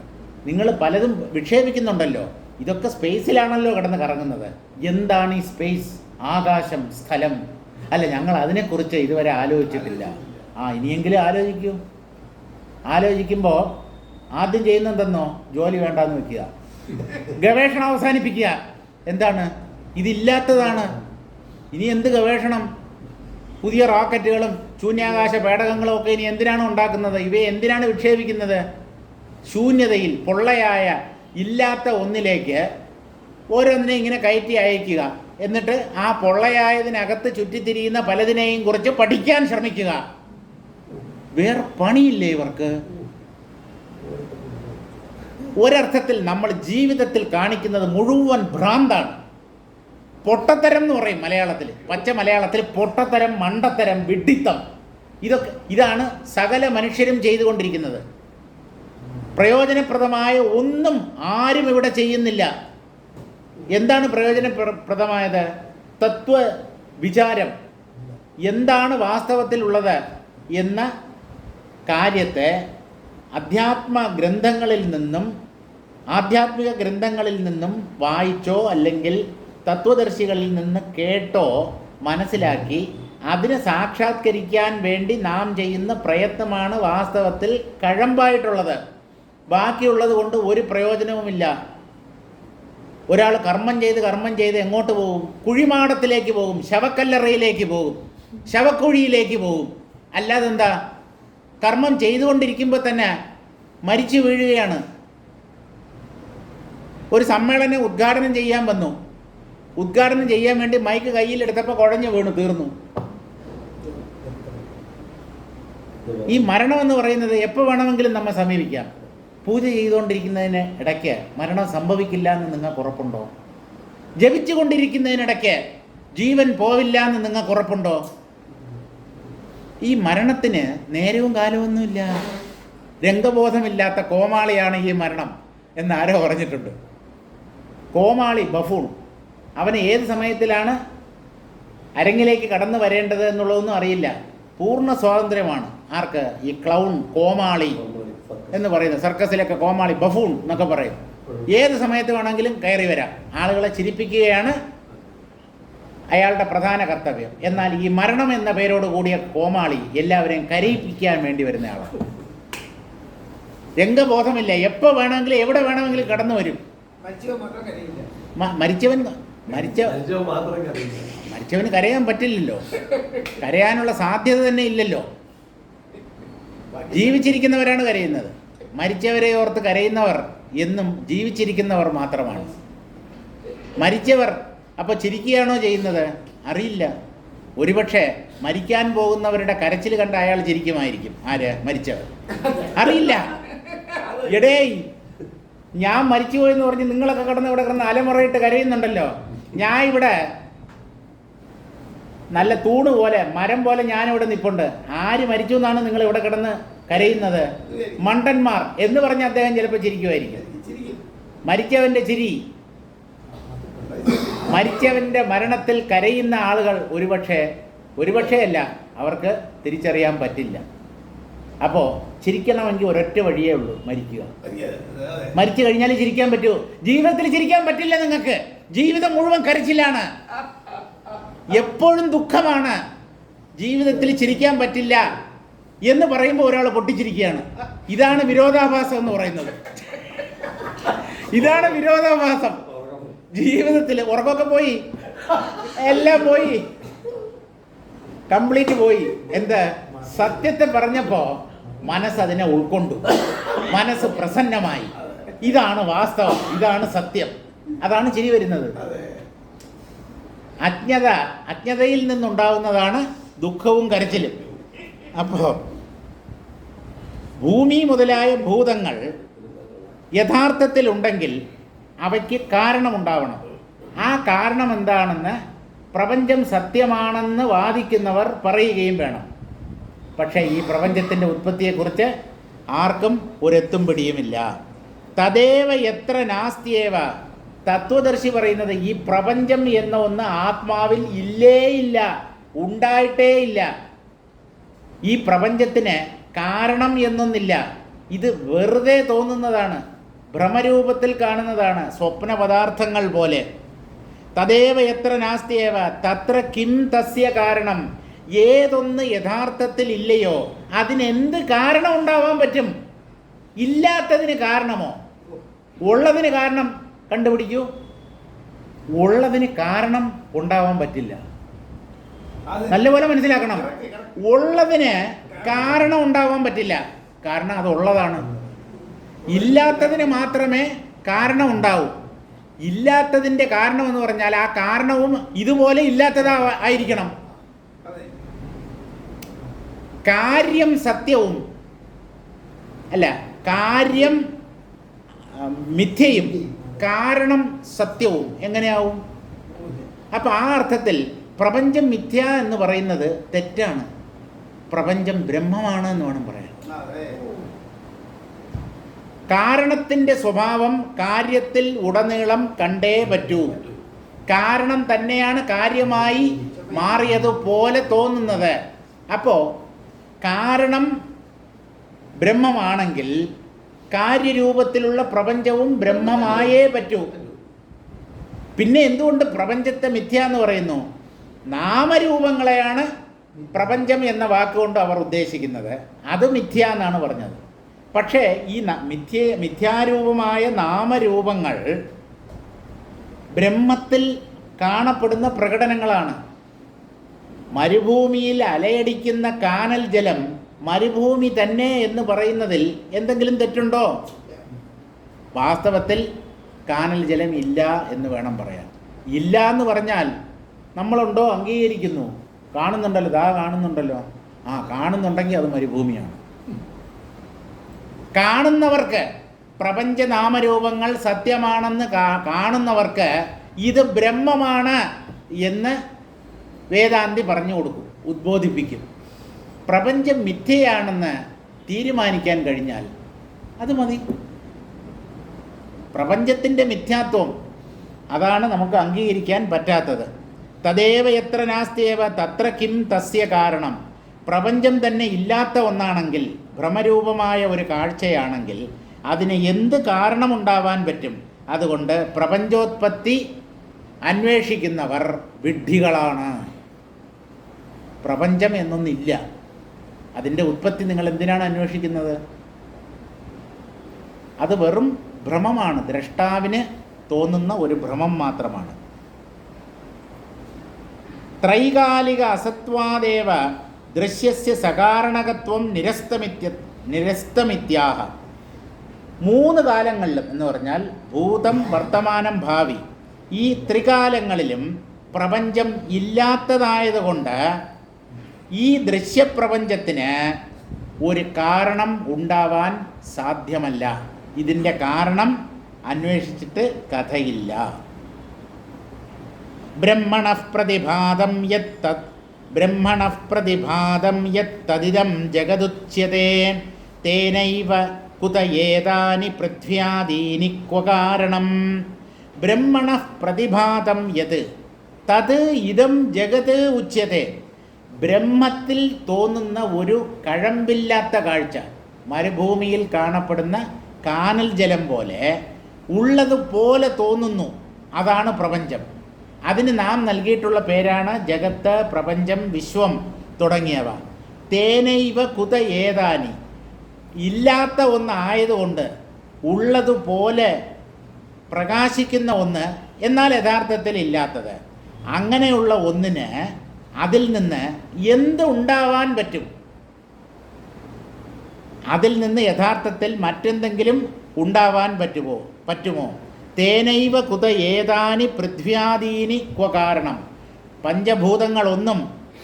നിങ്ങൾ പലതും വിക്ഷേപിക്കുന്നുണ്ടല്ലോ, ഇതൊക്കെ സ്പേസിലാണല്ലോ കിടന്ന് കറങ്ങുന്നത്. എന്താണ് ഈ സ്പേസ്? ആകാശം, സ്ഥലം. അല്ല, ഞങ്ങൾ അതിനെക്കുറിച്ച് ഇതുവരെ ആലോചിച്ചിട്ടില്ല. ഇനിയെങ്കിലും ആലോചിക്കൂ. ആലോചിക്കുമ്പോൾ ആദ്യം ചെയ്യുന്നതെന്നോ, ജോലി വേണ്ടാന്ന് വെക്കുക, ഗവേഷണം അവസാനിപ്പിക്കുക. എന്താണ്? ഇതില്ലാത്തതാണ്. ഇനി എന്ത് ഗവേഷണം? പുതിയ റോക്കറ്റുകളും ശൂന്യാകാശ പേടകങ്ങളും ഒക്കെ ഇനി എന്തിനാണ് ഉണ്ടാക്കുന്നത്? ഇവയെ എന്തിനാണ് വിക്ഷേപിക്കുന്നത്? ശൂന്യതയിൽ പൊള്ളയായ ഇല്ലാത്ത ഒന്നിലേക്ക് ഓരോന്നിനെ ഇങ്ങനെ കയറ്റി അയക്കുക. എന്നിട്ട് ആ പൊള്ളയായതിനകത്ത് ചുറ്റിത്തിരിയുന്ന പലതിനെയും കുറിച്ച് പഠിക്കാൻ ശ്രമിക്കുക. വേറെ പണിയില്ലേ ഇവർക്ക്? ഒരർത്ഥത്തിൽ നമ്മൾ ജീവിതത്തിൽ കാണിക്കുന്നത് മുഴുവൻ ഭ്രാന്താണ്. പൊട്ടത്തരം എന്ന് പറയും മലയാളത്തിൽ, പച്ച മലയാളത്തിൽ പൊട്ടത്തരം, മണ്ടത്തരം, വിഡ്ഢിത്തം. ഇതാണ് സകല മനുഷ്യരും ചെയ്തുകൊണ്ടിരിക്കുന്നത്. പ്രയോജനപ്രദമായ ഒന്നും ആരും ഇവിടെ ചെയ്യുന്നില്ല. എന്താണ് പ്രയോജനപ്രദമായത്? തത്വ വിചാരം, എന്താണ് വാസ്തവത്തിലുള്ളത് എന്ന കാര്യത്തെ ആധ്യാത്മിക ഗ്രന്ഥങ്ങളിൽ നിന്നും വായിച്ചോ അല്ലെങ്കിൽ തത്വദർശികളിൽ നിന്ന് കേട്ടോ മനസ്സിലാക്കി അതിനെ സാക്ഷാത്കരിക്കാൻ വേണ്ടി നാം ചെയ്യുന്ന പ്രയത്നമാണ് വാസ്തവത്തിൽ കഴമ്പായിട്ടുള്ളത്. ബാക്കിയുള്ളത് കൊണ്ട് ഒരു പ്രയോജനവുമില്ല. ഒരാൾ കർമ്മം ചെയ്ത് എങ്ങോട്ട് പോകും? കുഴിമാടത്തിലേക്ക് പോകും, ശവക്കല്ലറയിലേക്ക് പോകും, ശവക്കുഴിയിലേക്ക് പോകും. അല്ലാതെ എന്താ? കർമ്മം ചെയ്തുകൊണ്ടിരിക്കുമ്പോൾ തന്നെ മരിച്ചു വീഴുകയാണ്. ഒരു സമ്മേളനം ഉദ്ഘാടനം ചെയ്യാൻ വന്നു. ഉദ്ഘാടനം ചെയ്യാൻ വേണ്ടി മൈക്ക് കയ്യിലെടുത്തപ്പോൾ കുഴഞ്ഞു വീണു, തീർന്നു. ഈ മരണമെന്ന് പറയുന്നത് എപ്പോൾ വേണമെങ്കിലും നമ്മെ സമീപിക്കാം. പൂജ ചെയ്തുകൊണ്ടിരിക്കുന്നതിന് ഇടയ്ക്ക് മരണം സംഭവിക്കില്ല എന്ന് നിങ്ങൾക്ക് ഉറപ്പുണ്ടോ? ജപിച്ചു കൊണ്ടിരിക്കുന്നതിനിടയ്ക്ക് ജീവൻ പോവില്ല എന്ന് നിങ്ങൾക്ക് ഉറപ്പുണ്ടോ? ഈ മരണത്തിന് നേരവും കാലമൊന്നുമില്ല. രംഗബോധമില്ലാത്ത കോമാളിയാണ് ഈ മരണം എന്ന് ആരോ പറഞ്ഞിട്ടുണ്ട്. കോമാളി, ബഫൂൺ, അവന് ഏത് സമയത്തിലാണ് അരങ്ങിലേക്ക് കടന്നു വരേണ്ടത് എന്നുള്ളതൊന്നും അറിയില്ല. പൂർണ്ണ സ്വാതന്ത്ര്യമാണ്. ആർക്ക്? ഈ ക്ലൗൺ, കോമാളി എന്ന് പറയുന്നത്. സർക്കസിലൊക്കെ കോമാളി, ബഫൂൺ എന്നൊക്കെ പറയും. ഏത് സമയത്ത് വേണമെങ്കിലും കയറി വരാം. ആളുകളെ ചിരിപ്പിക്കുകയാണ് അയാളുടെ പ്രധാന കർത്തവ്യം. എന്നാൽ ഈ മരണം എന്ന പേരോട് കൂടിയ കോമാളി എല്ലാവരെയും കരയിപ്പിക്കാൻ വേണ്ടി വരുന്ന ആളാണ്. രംഗബോധമില്ല. എപ്പോൾ വേണമെങ്കിലും എവിടെ വേണമെങ്കിലും കടന്നു വരും. മരിച്ചവന് കരയാൻ പറ്റില്ലല്ലോ. കരയാനുള്ള സാധ്യത തന്നെ ഇല്ലല്ലോ. ജീവിച്ചിരിക്കുന്നവരാണ് കരയുന്നത്. മരിച്ചവരെ ഓർത്ത് കരയുന്നവർ എന്നും ജീവിച്ചിരിക്കുന്നവർ മാത്രമാണ്. മരിച്ചവർ അപ്പോൾ ചിരിക്കുകയാണോ ചെയ്യുന്നത്? അറിയില്ല. ഒരുപക്ഷെ മരിക്കാൻ പോകുന്നവരുടെ കരച്ചിൽ കണ്ട അയാൾ ചിരിക്കുമായിരിക്കും. ആര്? മരിച്ചവർ. അറിയില്ല. എടേയ്, ഞാൻ മരിച്ചുപോയെന്ന് പറഞ്ഞ് നിങ്ങളൊക്കെ ഇവിടെ കിടന്ന് അലമുറയിട്ട് കരയുന്നുണ്ടല്ലോ. ഞാൻ ഇവിടെ നല്ല തൂണ് പോലെ, മരം പോലെ ഞാനിവിടെ നിൽപ്പുണ്ട്. ആര് മരിച്ചു എന്നാണ് നിങ്ങൾ ഇവിടെ കിടന്ന് കരയുന്നത്? മണ്ടന്മാർ എന്ന് പറഞ്ഞ് അദ്ദേഹം ചിലപ്പോൾ ചിരിക്കുമായിരിക്കും. മരിച്ചവൻ്റെ ചിരി, മരിച്ചവൻ്റെ മരണത്തിൽ കരയുന്ന ആളുകൾ ഒരുപക്ഷേ അല്ല, അവർക്ക് തിരിച്ചറിയാൻ പറ്റില്ല. അപ്പോൾ ചിരിക്കണമെങ്കിൽ ഒരൊറ്റ വഴിയേ ഉള്ളൂ, മരിക്കുക. മരിച്ചു കഴിഞ്ഞാൽ ചിരിക്കാൻ പറ്റുമോ? ജീവിതത്തിൽ ചിരിക്കാൻ പറ്റില്ല നിങ്ങൾക്ക്. ജീവിതം മുഴുവൻ കരച്ചിലാണ്, എപ്പോഴും ദുഃഖമാണ്. ജീവിതത്തിൽ ചിരിക്കാൻ പറ്റില്ല എന്ന് പറയുമ്പോൾ ഒരാൾ പൊട്ടിച്ചിരിക്കുകയാണ്. ഇതാണ് വിരോധാഭാസം എന്ന് പറയുന്നത്. ഇതാണ് വിരോധാഭാസം. ജീവിതത്തിൽ ഉറക്കമൊക്കെ പോയി, എല്ലാം പോയി, കംപ്ലീറ്റ് പോയി. എന്ത്? സത്യത്തെ പറഞ്ഞപ്പോൾ മനസ്സതിനെ ഉൾക്കൊണ്ടു, മനസ്സ് പ്രസന്നമായി. ഇതാണ് വാസ്തവം, ഇതാണ് സത്യം. അതാണ് ചിരി വരുന്നത്. അജ്ഞതയിൽ നിന്നുണ്ടാവുന്നതാണ് ദുഃഖവും കരച്ചിലും. അപ്പോൾ ഭൂമി മുതലായ ഭൂതങ്ങൾ യഥാർത്ഥത്തിലുണ്ടെങ്കിൽ അവയ്ക്ക് കാരണമുണ്ടാവണം. ആ കാരണം എന്താണെന്ന് പ്രപഞ്ചം സത്യമാണെന്ന് വാദിക്കുന്നവർ പറയുകയും വേണം. പക്ഷേ ഈ പ്രപഞ്ചത്തിൻ്റെ ഉത്പത്തിയെക്കുറിച്ച് ആർക്കും ഒരെത്തും പിടിയുമില്ല. തദേവ എത്ര നാസ്തിയേവ. തത്വദർശി പറയുന്നത് ഈ പ്രപഞ്ചം എന്ന ഒന്ന് ആത്മാവിൽ ഇല്ല, ഉണ്ടായിട്ടേ ഇല്ല. ഈ പ്രപഞ്ചത്തിന് കാരണം എന്നൊന്നില്ല. ഇത് വെറുതെ തോന്നുന്നതാണ്, ഭ്രമരൂപത്തിൽ കാണുന്നതാണ്, സ്വപ്ന പദാർത്ഥങ്ങൾ പോലെ. തദേവ എത്ര നാസ്തിയേവ തത്ര കിം തസ്യ കാരണം. ഏതൊന്ന് യഥാർത്ഥത്തിൽ ഇല്ലയോ അതിനെന്ത് കാരണം ഉണ്ടാവാൻ പറ്റും? ഇല്ലാത്തതിന് കാരണമോ? ഉള്ളതിന് കാരണം കണ്ടുപിടിക്കൂ. ഉള്ളതിന് കാരണം ഉണ്ടാവാൻ പറ്റില്ല. നല്ലപോലെ മനസ്സിലാക്കണം. ഉള്ളതിന് കാരണം ഉണ്ടാവാൻ പറ്റില്ല, കാരണം അത് ഉള്ളതാണ്. ഇല്ലാത്തതിന് മാത്രമേ കാരണം ഉണ്ടാവൂ. ഇല്ലാത്തതിൻ്റെ കാരണം എന്ന് പറഞ്ഞാൽ ആ കാരണവും ഇതുപോലെ ഇല്ലാത്തതായിരിക്കണം. കാര്യം സത്യവും അല്ല, കാര്യം മിഥ്യയും കാരണം സത്യവും എങ്ങനെയാവും? അപ്പം ആ അർത്ഥത്തിൽ പ്രപഞ്ചം മിഥ്യ എന്ന് പറയുന്നത് തെറ്റാണ്. പ്രപഞ്ചം ബ്രഹ്മമാണ് എന്ന് വേണം പറയാൻ. കാരണത്തിൻ്റെ സ്വഭാവം കാര്യത്തിൽ ഉടനീളം കണ്ടേ പറ്റൂ. കാരണം തന്നെയാണ് കാര്യമായി മാറിയതുപോലെ തോന്നുന്നത്. അപ്പോൾ കാരണം ബ്രഹ്മമാണെങ്കിൽ കാര്യരൂപത്തിലുള്ള പ്രപഞ്ചവും ബ്രഹ്മമായേ പറ്റൂ. പിന്നെ എന്തുകൊണ്ട് പ്രപഞ്ചത്തെ മിഥ്യ എന്ന് പറയുന്നു? നാമരൂപങ്ങളെയാണ് പ്രപഞ്ചം എന്ന വാക്കുകൊണ്ട് അവർ ഉദ്ദേശിക്കുന്നത്. അത് മിഥ്യ എന്നാണ് പറഞ്ഞത്. പക്ഷേ ഈ മിഥ്യാരൂപമായ നാമരൂപങ്ങൾ ബ്രഹ്മത്തിൽ കാണപ്പെടുന്ന പ്രകടനങ്ങളാണ്. മരുഭൂമിയിൽ അലയടിക്കുന്ന കാനൽ ജലം മരുഭൂമി തന്നെ എന്ന് പറയുന്നതിൽ എന്തെങ്കിലും തെറ്റുണ്ടോ? വാസ്തവത്തിൽ കാനൽ ജലം ഇല്ല എന്ന് വേണം പറയാൻ. ഇല്ല എന്ന് പറഞ്ഞാൽ നമ്മളുണ്ടോ? അംഗീകരിക്കുന്നു. കാണുന്നുണ്ടല്ലോ, കാണുന്നുണ്ടല്ലോ. കാണുന്നുണ്ടെങ്കിൽ അത് മരുഭൂമിയാണ്. കാണുന്നവർക്ക് പ്രപഞ്ചനാമരൂപങ്ങൾ സത്യമാണെന്ന് കാണുന്നവർക്ക് ഇത് ബ്രഹ്മമാണ് എന്ന് വേദാന്തി പറഞ്ഞു കൊടുക്കും, ഉദ്ബോധിപ്പിക്കും. പ്രപഞ്ചം മിഥ്യയാണെന്ന് തീരുമാനിക്കാൻ കഴിഞ്ഞാൽ അത് മതി. പ്രപഞ്ചത്തിൻ്റെ മിഥ്യാത്വം അതാണ് നമുക്ക് അംഗീകരിക്കാൻ പറ്റാത്തത്. തദേവ എത്ര നാസ്തിയേവ തത്ര കിം തസ്യ കാരണം. പ്രപഞ്ചം തന്നെ ഇല്ലാത്ത ഒന്നാണെങ്കിൽ, ഭ്രമരൂപമായ ഒരു കാഴ്ചയാണെങ്കിൽ അതിന് എന്ത് കാരണമുണ്ടാവാൻ പറ്റും? അതുകൊണ്ട് പ്രപഞ്ചോത്പത്തി അന്വേഷിക്കുന്നവർ വിഡ്ഢികളാണ്. പ്രപഞ്ചം എന്നൊന്നില്ല. അതിൻ്റെ ഉത്പത്തി നിങ്ങൾ എന്തിനാണ് അന്വേഷിക്കുന്നത്? അത് വെറും ഭ്രമമാണ്, ദ്രഷ്ടാവിന് തോന്നുന്ന ഒരു ഭ്രമം മാത്രമാണ്. ത്രൈകാലിക അസത്വാദേവ ദൃശ്യസ്യ സകാരണകത്വം നിരസ്തമിത്യാഹ. 3 കാലങ്ങളിലും എന്ന് പറഞ്ഞാൽ ഭൂതം, വർത്തമാനം, ഭാവി, ഈ ത്രികാലങ്ങളിലും പ്രപഞ്ചം ഇല്ലാത്തതായതുകൊണ്ട് ഈ ദൃശ്യപ്രപഞ്ചത്തിന് ഒരു കാരണം ഉണ്ടാവാൻ സാധ്യമല്ല. ഇതിൻ്റെ കാരണം അന്വേഷിച്ചിട്ട് കഥയില്ല. ബ്രഹ്മണഃ പ്രതിഭാതം യത്തദിദം ജഗദുച്യത്തെ തേനൈവ കുത ഏതാനി പൃഥ്വ്യാദീനി ക്വ കാരണം. ബ്രഹ്മണഃ പ്രതിഭാതം യത് തത് ഇദം ജഗത് ഉച്യത്തെ. ബ്രഹ്മത്തിൽ തോന്നുന്ന ഒരു കഴമ്പില്ലാത്ത കാഴ്ച, മരുഭൂമിയിൽ കാണപ്പെടുന്ന കാനൽ ജലം പോലെ ഉള്ളതുപോലെ തോന്നുന്നു, അതാണ് പ്രപഞ്ചം. അതിന് നാം നൽകിയിട്ടുള്ള പേരാണ് ജഗത്ത്, പ്രപഞ്ചം, വിശ്വം തുടങ്ങിയവ. തേനൈവ കുത ഏതാനി. ഇല്ലാത്ത ഒന്ന് ആയതുകൊണ്ട് ഉള്ളതുപോലെ പ്രകാശിക്കുന്ന ഒന്ന്, എന്നാൽ യഥാർത്ഥത്തിൽ ഇല്ലാത്തത്. അങ്ങനെയുള്ള ഒന്നിന് അതിൽ നിന്ന് എന്ത് ഉണ്ടാവാൻ പറ്റും? അതിൽ നിന്ന് യഥാർത്ഥത്തിൽ മറ്റെന്തെങ്കിലും ഉണ്ടാവാൻ പറ്റുമോ? തേനൈവ കുത ഏതാനി പൃഥ്വ്യാദീനി ക്വ കാരണം. പഞ്ചഭൂതങ്ങളൊന്നും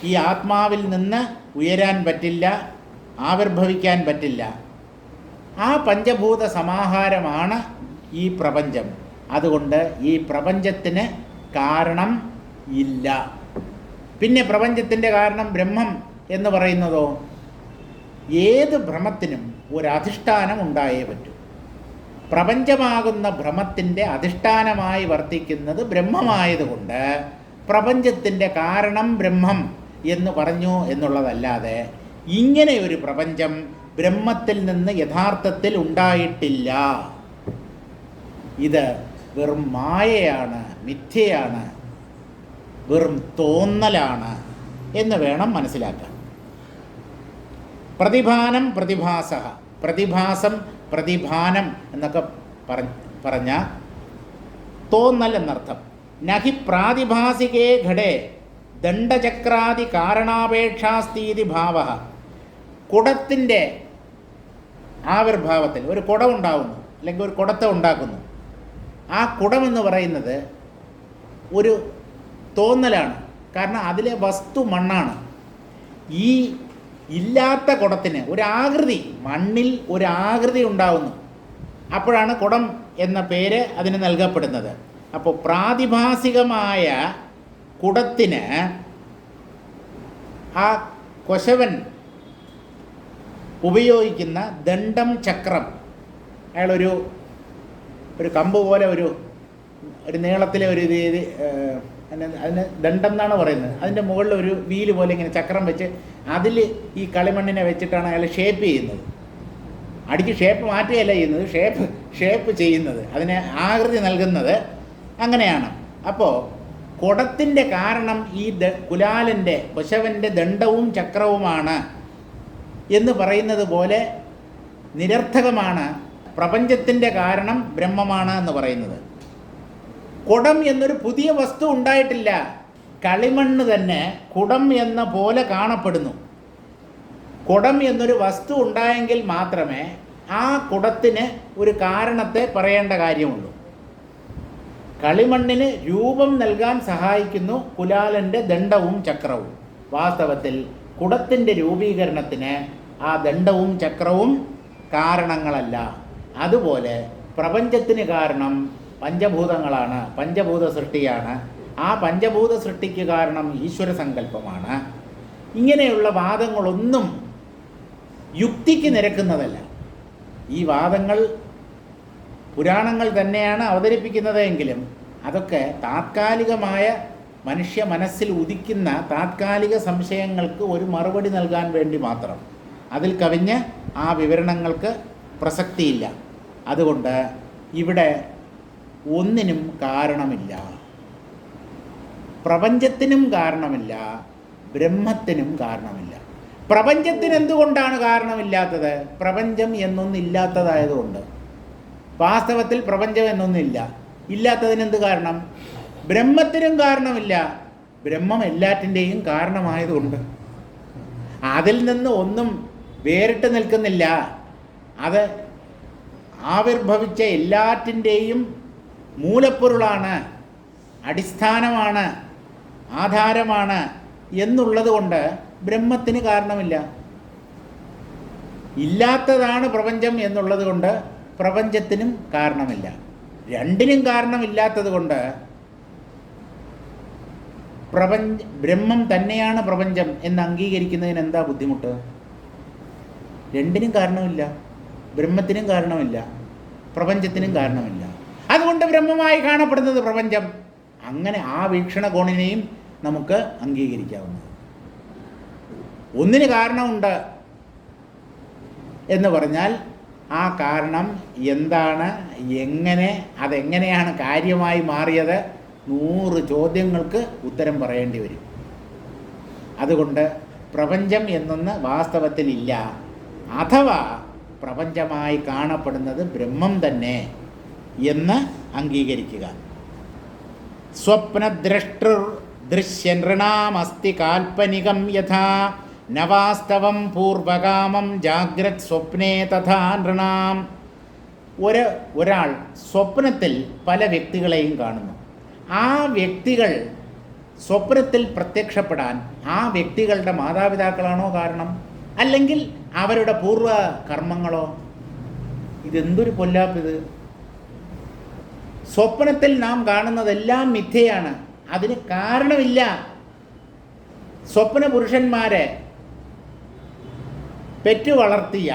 ഈ ആത്മാവിൽ നിന്ന് ഉയരാൻ പറ്റില്ല, ആവിർഭവിക്കാൻ പറ്റില്ല. ആ പഞ്ചഭൂത സമാഹാരമാണ് ഈ പ്രപഞ്ചം. അതുകൊണ്ട് ഈ പ്രപഞ്ചത്തിന് കാരണം ഇല്ല. പിന്നെ പ്രപഞ്ചത്തിൻ്റെ കാരണം ബ്രഹ്മം എന്ന് പറയുന്നതോ? ഏത് ഭ്രമത്തിനും ഒരു അധിഷ്ഠാനം ഉണ്ടായേ പറ്റൂ. പ്രപഞ്ചമാകുന്ന ഭ്രമത്തിൻ്റെ അധിഷ്ഠാനമായി വർത്തിക്കുന്നത് ബ്രഹ്മമായതുകൊണ്ട് പ്രപഞ്ചത്തിൻ്റെ കാരണം ബ്രഹ്മം എന്ന് പറഞ്ഞു എന്നുള്ളതല്ലാതെ ഇങ്ങനെ ഒരു പ്രപഞ്ചം ബ്രഹ്മത്തിൽ നിന്ന് യഥാർത്ഥത്തിൽ ഉണ്ടായിട്ടില്ല. ഇത് വെറും മായയാണ്, മിഥ്യയാണ്, വെറും തോന്നലാണ് എന്ന് വേണം മനസ്സിലാക്കാൻ. പ്രതിഭാനം പ്രതിഭാസഃ. പ്രതിഭാസം പ്രതിഭാനം എന്നൊക്കെ പറഞ്ഞ തോന്നൽ എന്നർത്ഥം. നഹി പ്രാതിഭാസികേ ഘടേ ദണ്ഡചക്രാദി കാരണാപേക്ഷാസ്തീതി ഭാവഃ. കുടത്തിൻ്റെ ആവിർഭാവത്തിൽ ഒരു കുടം ഉണ്ടാകുന്നു, അല്ലെങ്കിൽ ഒരു കുടത്തെ ഉണ്ടാക്കുന്നു. ആ കുടമെന്ന് പറയുന്നത് ഒരു തോന്നലാണ്. കാരണം അതിലെ വസ്തു മണ്ണാണ്. ഈ ഇല്ലാത്ത കുടത്തിന് ഒരാകൃതി, മണ്ണിൽ ഒരാകൃതി ഉണ്ടാവുന്നു. അപ്പോഴാണ് കുടം എന്ന പേര് അതിന് നൽകപ്പെടുന്നത്. അപ്പോൾ പ്രാതിഭാസികമായ കുടത്തിന് ആ കൊശവൻ ഉപയോഗിക്കുന്ന ദണ്ഡം, ചക്രം, അയാളൊരു കമ്പ് പോലെ ഒരു നീളത്തിലെ ഒരു അതിന് ദണ്ഡം എന്നാണ് പറയുന്നത്. അതിൻ്റെ മുകളിൽ ഒരു വീല് പോലെ ഇങ്ങനെ ചക്രം വെച്ച് അതിൽ ഈ കളിമണ്ണിനെ വെച്ചിട്ടാണ് അയാൾ ഷേപ്പ് ചെയ്യുന്നത്. അടിക്ക് ഷേപ്പ് മാറ്റുകയല്ല ചെയ്യുന്നത്, ഷേപ്പ് ചെയ്യുന്നത്, അതിന് ആകൃതി നൽകുന്നത് അങ്ങനെയാണ്. അപ്പോൾ കുടത്തിൻ്റെ കാരണം ഈ കുലാലൻ്റെ, കൊശവൻ്റെ ദണ്ഡവും ചക്രവുമാണ് എന്ന് പറയുന്നത് പോലെ നിരർത്ഥകമാണ് പ്രപഞ്ചത്തിൻ്റെ കാരണം ബ്രഹ്മമാണ് എന്ന് പറയുന്നത്. കുടം എന്നൊരു പുതിയ വസ്തു ഉണ്ടായിട്ടില്ല. കളിമണ്ണ് തന്നെ കുടം എന്ന പോലെ കാണപ്പെടുന്നു. കുടം എന്നൊരു വസ്തു ഉണ്ടായെങ്കിൽ മാത്രമേ ആ കുടത്തിന് ഒരു കാരണത്തെ പറയേണ്ട കാര്യമുള്ളൂ. കളിമണ്ണിന് രൂപം നൽകാൻ സഹായിക്കുന്നു കുലാലൻ്റെ ദണ്ഡവും ചക്രവും. വാസ്തവത്തിൽ കുടത്തിൻ്റെ രൂപീകരണത്തിന് ആ ദണ്ഡവും ചക്രവും കാരണങ്ങളല്ല. അതുപോലെ പ്രപഞ്ചത്തിന് കാരണം പഞ്ചഭൂതങ്ങളാണ്, പഞ്ചഭൂത സൃഷ്ടിയാണ്. ആ പഞ്ചഭൂത സൃഷ്ടിക്ക് കാരണം ഈശ്വര സങ്കല്പമാണ്. ഇങ്ങനെയുള്ള വാദങ്ങളൊന്നും യുക്തിക്ക് നിരക്കുന്നതല്ല. ഈ വാദങ്ങൾ പുരാണങ്ങൾ തന്നെയാണ് അവതരിപ്പിക്കുന്നത് എങ്കിലും അതൊക്കെ താത്കാലികമായ മനുഷ്യ മനസ്സിൽ ഉദിക്കുന്ന താത്കാലിക സംശയങ്ങൾക്ക് ഒരു മറുപടി നൽകാൻ വേണ്ടി മാത്രം. അതിൽ കവിഞ്ഞ് ആ വിവരണങ്ങൾക്ക് പ്രസക്തിയില്ല. അതുകൊണ്ട് ഇവിടെ ഒന്നിനും കാരണമില്ല. പ്രപഞ്ചത്തിനും കാരണമില്ല, ബ്രഹ്മത്തിനും കാരണമില്ല. പ്രപഞ്ചത്തിന് എന്തുകൊണ്ടാണ് കാരണമില്ലാത്തത്? പ്രപഞ്ചം എന്നൊന്നില്ലാത്തതായതുകൊണ്ട്. വാസ്തവത്തിൽ പ്രപഞ്ചം എന്നൊന്നില്ല. ഇല്ലാത്തതിനെന്ത് കാരണം? ബ്രഹ്മത്തിനും കാരണമില്ല. ബ്രഹ്മം എല്ലാറ്റിൻ്റെയും കാരണമായതുകൊണ്ട്. അതിൽ നിന്ന് ഒന്നും വേറിട്ട് നിൽക്കുന്നില്ല. അത് ആവിർഭവിച്ച എല്ലാറ്റിൻ്റെയും മൂലപ്പൊരുളാണ്, അടിസ്ഥാനമാണ്, ആധാരമാണ് എന്നുള്ളത് കൊണ്ട് ബ്രഹ്മത്തിന് കാരണമില്ല. ഇല്ലാത്തതാണ് പ്രപഞ്ചം എന്നുള്ളത് കൊണ്ട് പ്രപഞ്ചത്തിനും കാരണമില്ല. രണ്ടിനും കാരണമില്ലാത്തത് കൊണ്ട് ബ്രഹ്മം തന്നെയാണ് പ്രപഞ്ചം എന്ന് അംഗീകരിക്കുന്നതിന് എന്താ ബുദ്ധിമുട്ട്? രണ്ടിനും കാരണമില്ല, ബ്രഹ്മത്തിനും കാരണമില്ല, പ്രപഞ്ചത്തിനും കാരണമില്ല. അതുകൊണ്ട് ബ്രഹ്മമായി കാണപ്പെടുന്നത് പ്രപഞ്ചം. അങ്ങനെ ആ വീക്ഷണകോണിനെയും നമുക്ക് അംഗീകരിക്കാവുന്നത്. ഒന്നിന് കാരണമുണ്ട് എന്ന് പറഞ്ഞാൽ ആ കാരണം എന്താണ്, എങ്ങനെ, അതെങ്ങനെയാണ് കാര്യമായി മാറിയത്, 100 ചോദ്യങ്ങൾക്ക് ഉത്തരം പറയേണ്ടി വരും. അതുകൊണ്ട് പ്രപഞ്ചം എന്നൊന്ന് വാസ്തവത്തിലില്ല. അഥവാ പ്രപഞ്ചമായി കാണപ്പെടുന്നത് ബ്രഹ്മം തന്നെ എന്ന് അംഗീകരിക്കുക. സ്വപ്നദ്രഷ്ടൃർ ദൃശ്യനൃണാമസ്തി കാൽപ്പനികം യഥാ നവാസ്തവം പൂർവകാമം ജാഗ്രത് സ്വപ്നേ തഥാ നൃണാം. ഒരാൾ സ്വപ്നത്തിൽ പല വ്യക്തികളെയും കാണുന്നു. ആ വ്യക്തികൾ സ്വപ്നത്തിൽ പ്രത്യക്ഷപ്പെടാൻ ആ വ്യക്തികളുടെ മാതാപിതാക്കളാണോ കാരണം, അല്ലെങ്കിൽ അവരുടെ പൂർവ്വ കർമ്മങ്ങളോ? ഇതെന്തൊരു പൊല്ലാപ്പിത്! സ്വപ്നത്തിൽ നാം കാണുന്നതെല്ലാം മിഥ്യയാണ്, അതിന് കാരണമില്ല. സ്വപ്ന പുരുഷന്മാരെ പെറ്റു വളർത്തിയ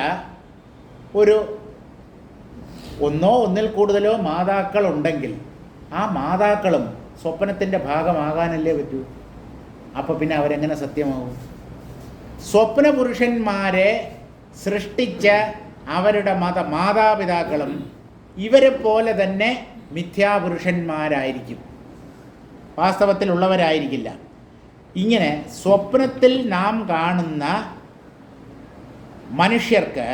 ഒന്നോ ഒന്നിൽ കൂടുതലോ മാതാക്കളുണ്ടെങ്കിൽ ആ മാതാക്കളും സ്വപ്നത്തിൻ്റെ ഭാഗമാകാനല്ലേ പറ്റൂ. അപ്പോൾ പിന്നെ അവരെങ്ങനെ സത്യമാകും? സ്വപ്ന പുരുഷന്മാരെ സൃഷ്ടിച്ച അവരുടെ മാതാപിതാക്കളും ഇവരെ പോലെ തന്നെ മിഥ്യാപുരുഷന്മാരായിരിക്കും, വാസ്തവത്തിലുള്ളവരായിരിക്കില്ല. ഇങ്ങനെ സ്വപ്നത്തിൽ നാം കാണുന്ന മനുഷ്യർക്ക്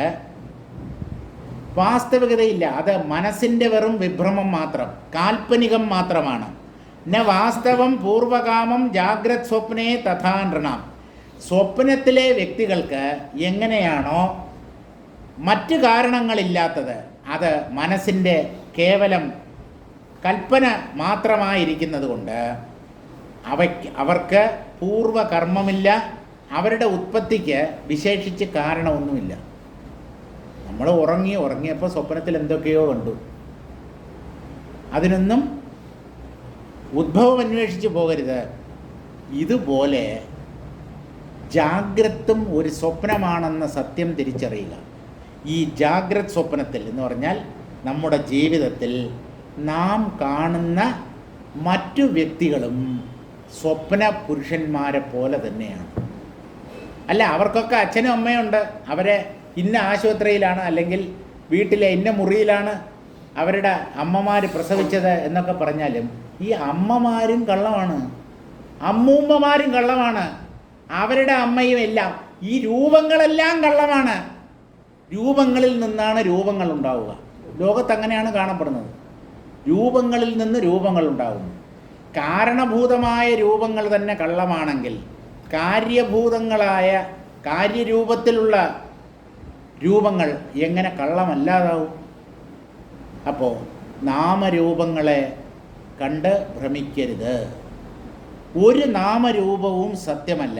വാസ്തവികതയില്ല. അത് മനസ്സിൻ്റെ വെറും വിഭ്രമം മാത്രം, കാൽപ്പനികം മാത്രമാണ്. ന വാസ്തവം പൂർവകാമം ജാഗ്രത് സ്വപ്നേ തഥാ നൃണാം. സ്വപ്നത്തിലെ വ്യക്തികൾക്ക് എങ്ങനെയാണോ മറ്റ് കാരണങ്ങളില്ലാത്തത്, അത് മനസ്സിൻ്റെ കേവലം കൽപ്പന മാത്രമായിരിക്കുന്നത് കൊണ്ട് അവർക്ക് പൂർവകർമ്മമില്ല, അവരുടെ ഉത്പത്തിക്ക് വിശേഷിച്ച് കാരണമൊന്നുമില്ല. നമ്മൾ ഉറങ്ങിയപ്പോൾ സ്വപ്നത്തിൽ എന്തൊക്കെയോ കണ്ടു, അതിനൊന്നും ഉദ്ഭവം അന്വേഷിച്ച് പോകരുത്. ഇതുപോലെ ജാഗ്രത്തും ഒരു സ്വപ്നമാണെന്ന സത്യം തിരിച്ചറിയുക. ഈ ജാഗ്രത് സ്വപ്നത്തിൽ എന്ന് പറഞ്ഞാൽ നമ്മുടെ ജീവിതത്തിൽ നാം കാണുന്ന മറ്റു വ്യക്തികളും സ്വപ്ന പുരുഷന്മാരെ പോലെ തന്നെയാണ്. അല്ല, അവർക്കൊക്കെ അച്ഛനും അമ്മയുണ്ട്, അവരെ ഇന്ന ആശുപത്രിയിലാണ് അല്ലെങ്കിൽ വീട്ടിലെ ഇന്ന മുറിയിലാണ് അവരുടെ അമ്മമാർ പ്രസവിച്ചത് എന്നൊക്കെ പറഞ്ഞാലും ഈ അമ്മമാരും കള്ളമാണ്, അമ്മൂമ്മമാരും കള്ളമാണ്, അവരുടെ അമ്മയും എല്ലാം. ഈ രൂപങ്ങളെല്ലാം കള്ളമാണ്. രൂപങ്ങളിൽ നിന്നാണ് രൂപങ്ങൾ ഉണ്ടാവുക. ലോകത്ത് അങ്ങനെയാണ് കാണപ്പെടുന്നത്. രൂപങ്ങളിൽ നിന്ന് രൂപങ്ങൾ ഉണ്ടാകുന്നു. കാരണഭൂതമായ രൂപങ്ങൾ തന്നെ കള്ളമാണെങ്കിൽ കാര്യഭൂതങ്ങളായ കാര്യരൂപത്തിലുള്ള രൂപങ്ങൾ എങ്ങനെ കള്ളമല്ലാതാവും? അപ്പോൾ നാമരൂപങ്ങളെ കണ്ട് ഭ്രമിക്കരുത്. ഒരു നാമരൂപവും സത്യമല്ല.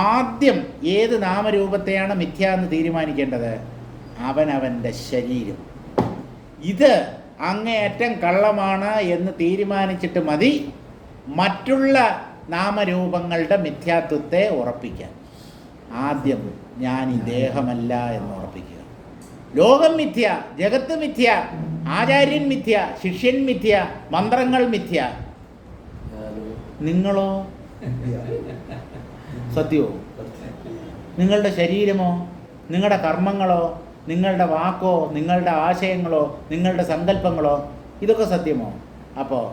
ആദ്യം ഏത് നാമരൂപത്തെയാണ് മിഥ്യ എന്ന് തീരുമാനിക്കേണ്ടത്? അവനവൻ്റെ ശരീരം. ഇത് അങ്ങേയറ്റം കള്ളമാണ് എന്ന് തീരുമാനിച്ചിട്ട് മതി മറ്റുള്ള നാമരൂപങ്ങളുടെ മിഥ്യാത്വത്തെ ഉറപ്പിക്കാൻ. ആദ്യം ഞാൻ ഈ ദേഹമല്ല എന്ന് ഉറപ്പിക്കുക. ലോകം മിഥ്യ, ജഗത്ത് മിഥ്യ, ആചാര്യൻ മിഥ്യ, ശിഷ്യൻ മിഥ്യ, മന്ത്രങ്ങൾ മിഥ്യ. നിങ്ങളോ? സത്യമോ? നിങ്ങളുടെ ശരീരമോ, നിങ്ങളുടെ കർമ്മങ്ങളോ, നിങ്ങളുടെ വാക്കോ, നിങ്ങളുടെ ആശയങ്ങളോ, നിങ്ങളുടെ സങ്കല്പങ്ങളോ, ഇതൊക്കെ സത്യമോ? അപ്പോൾ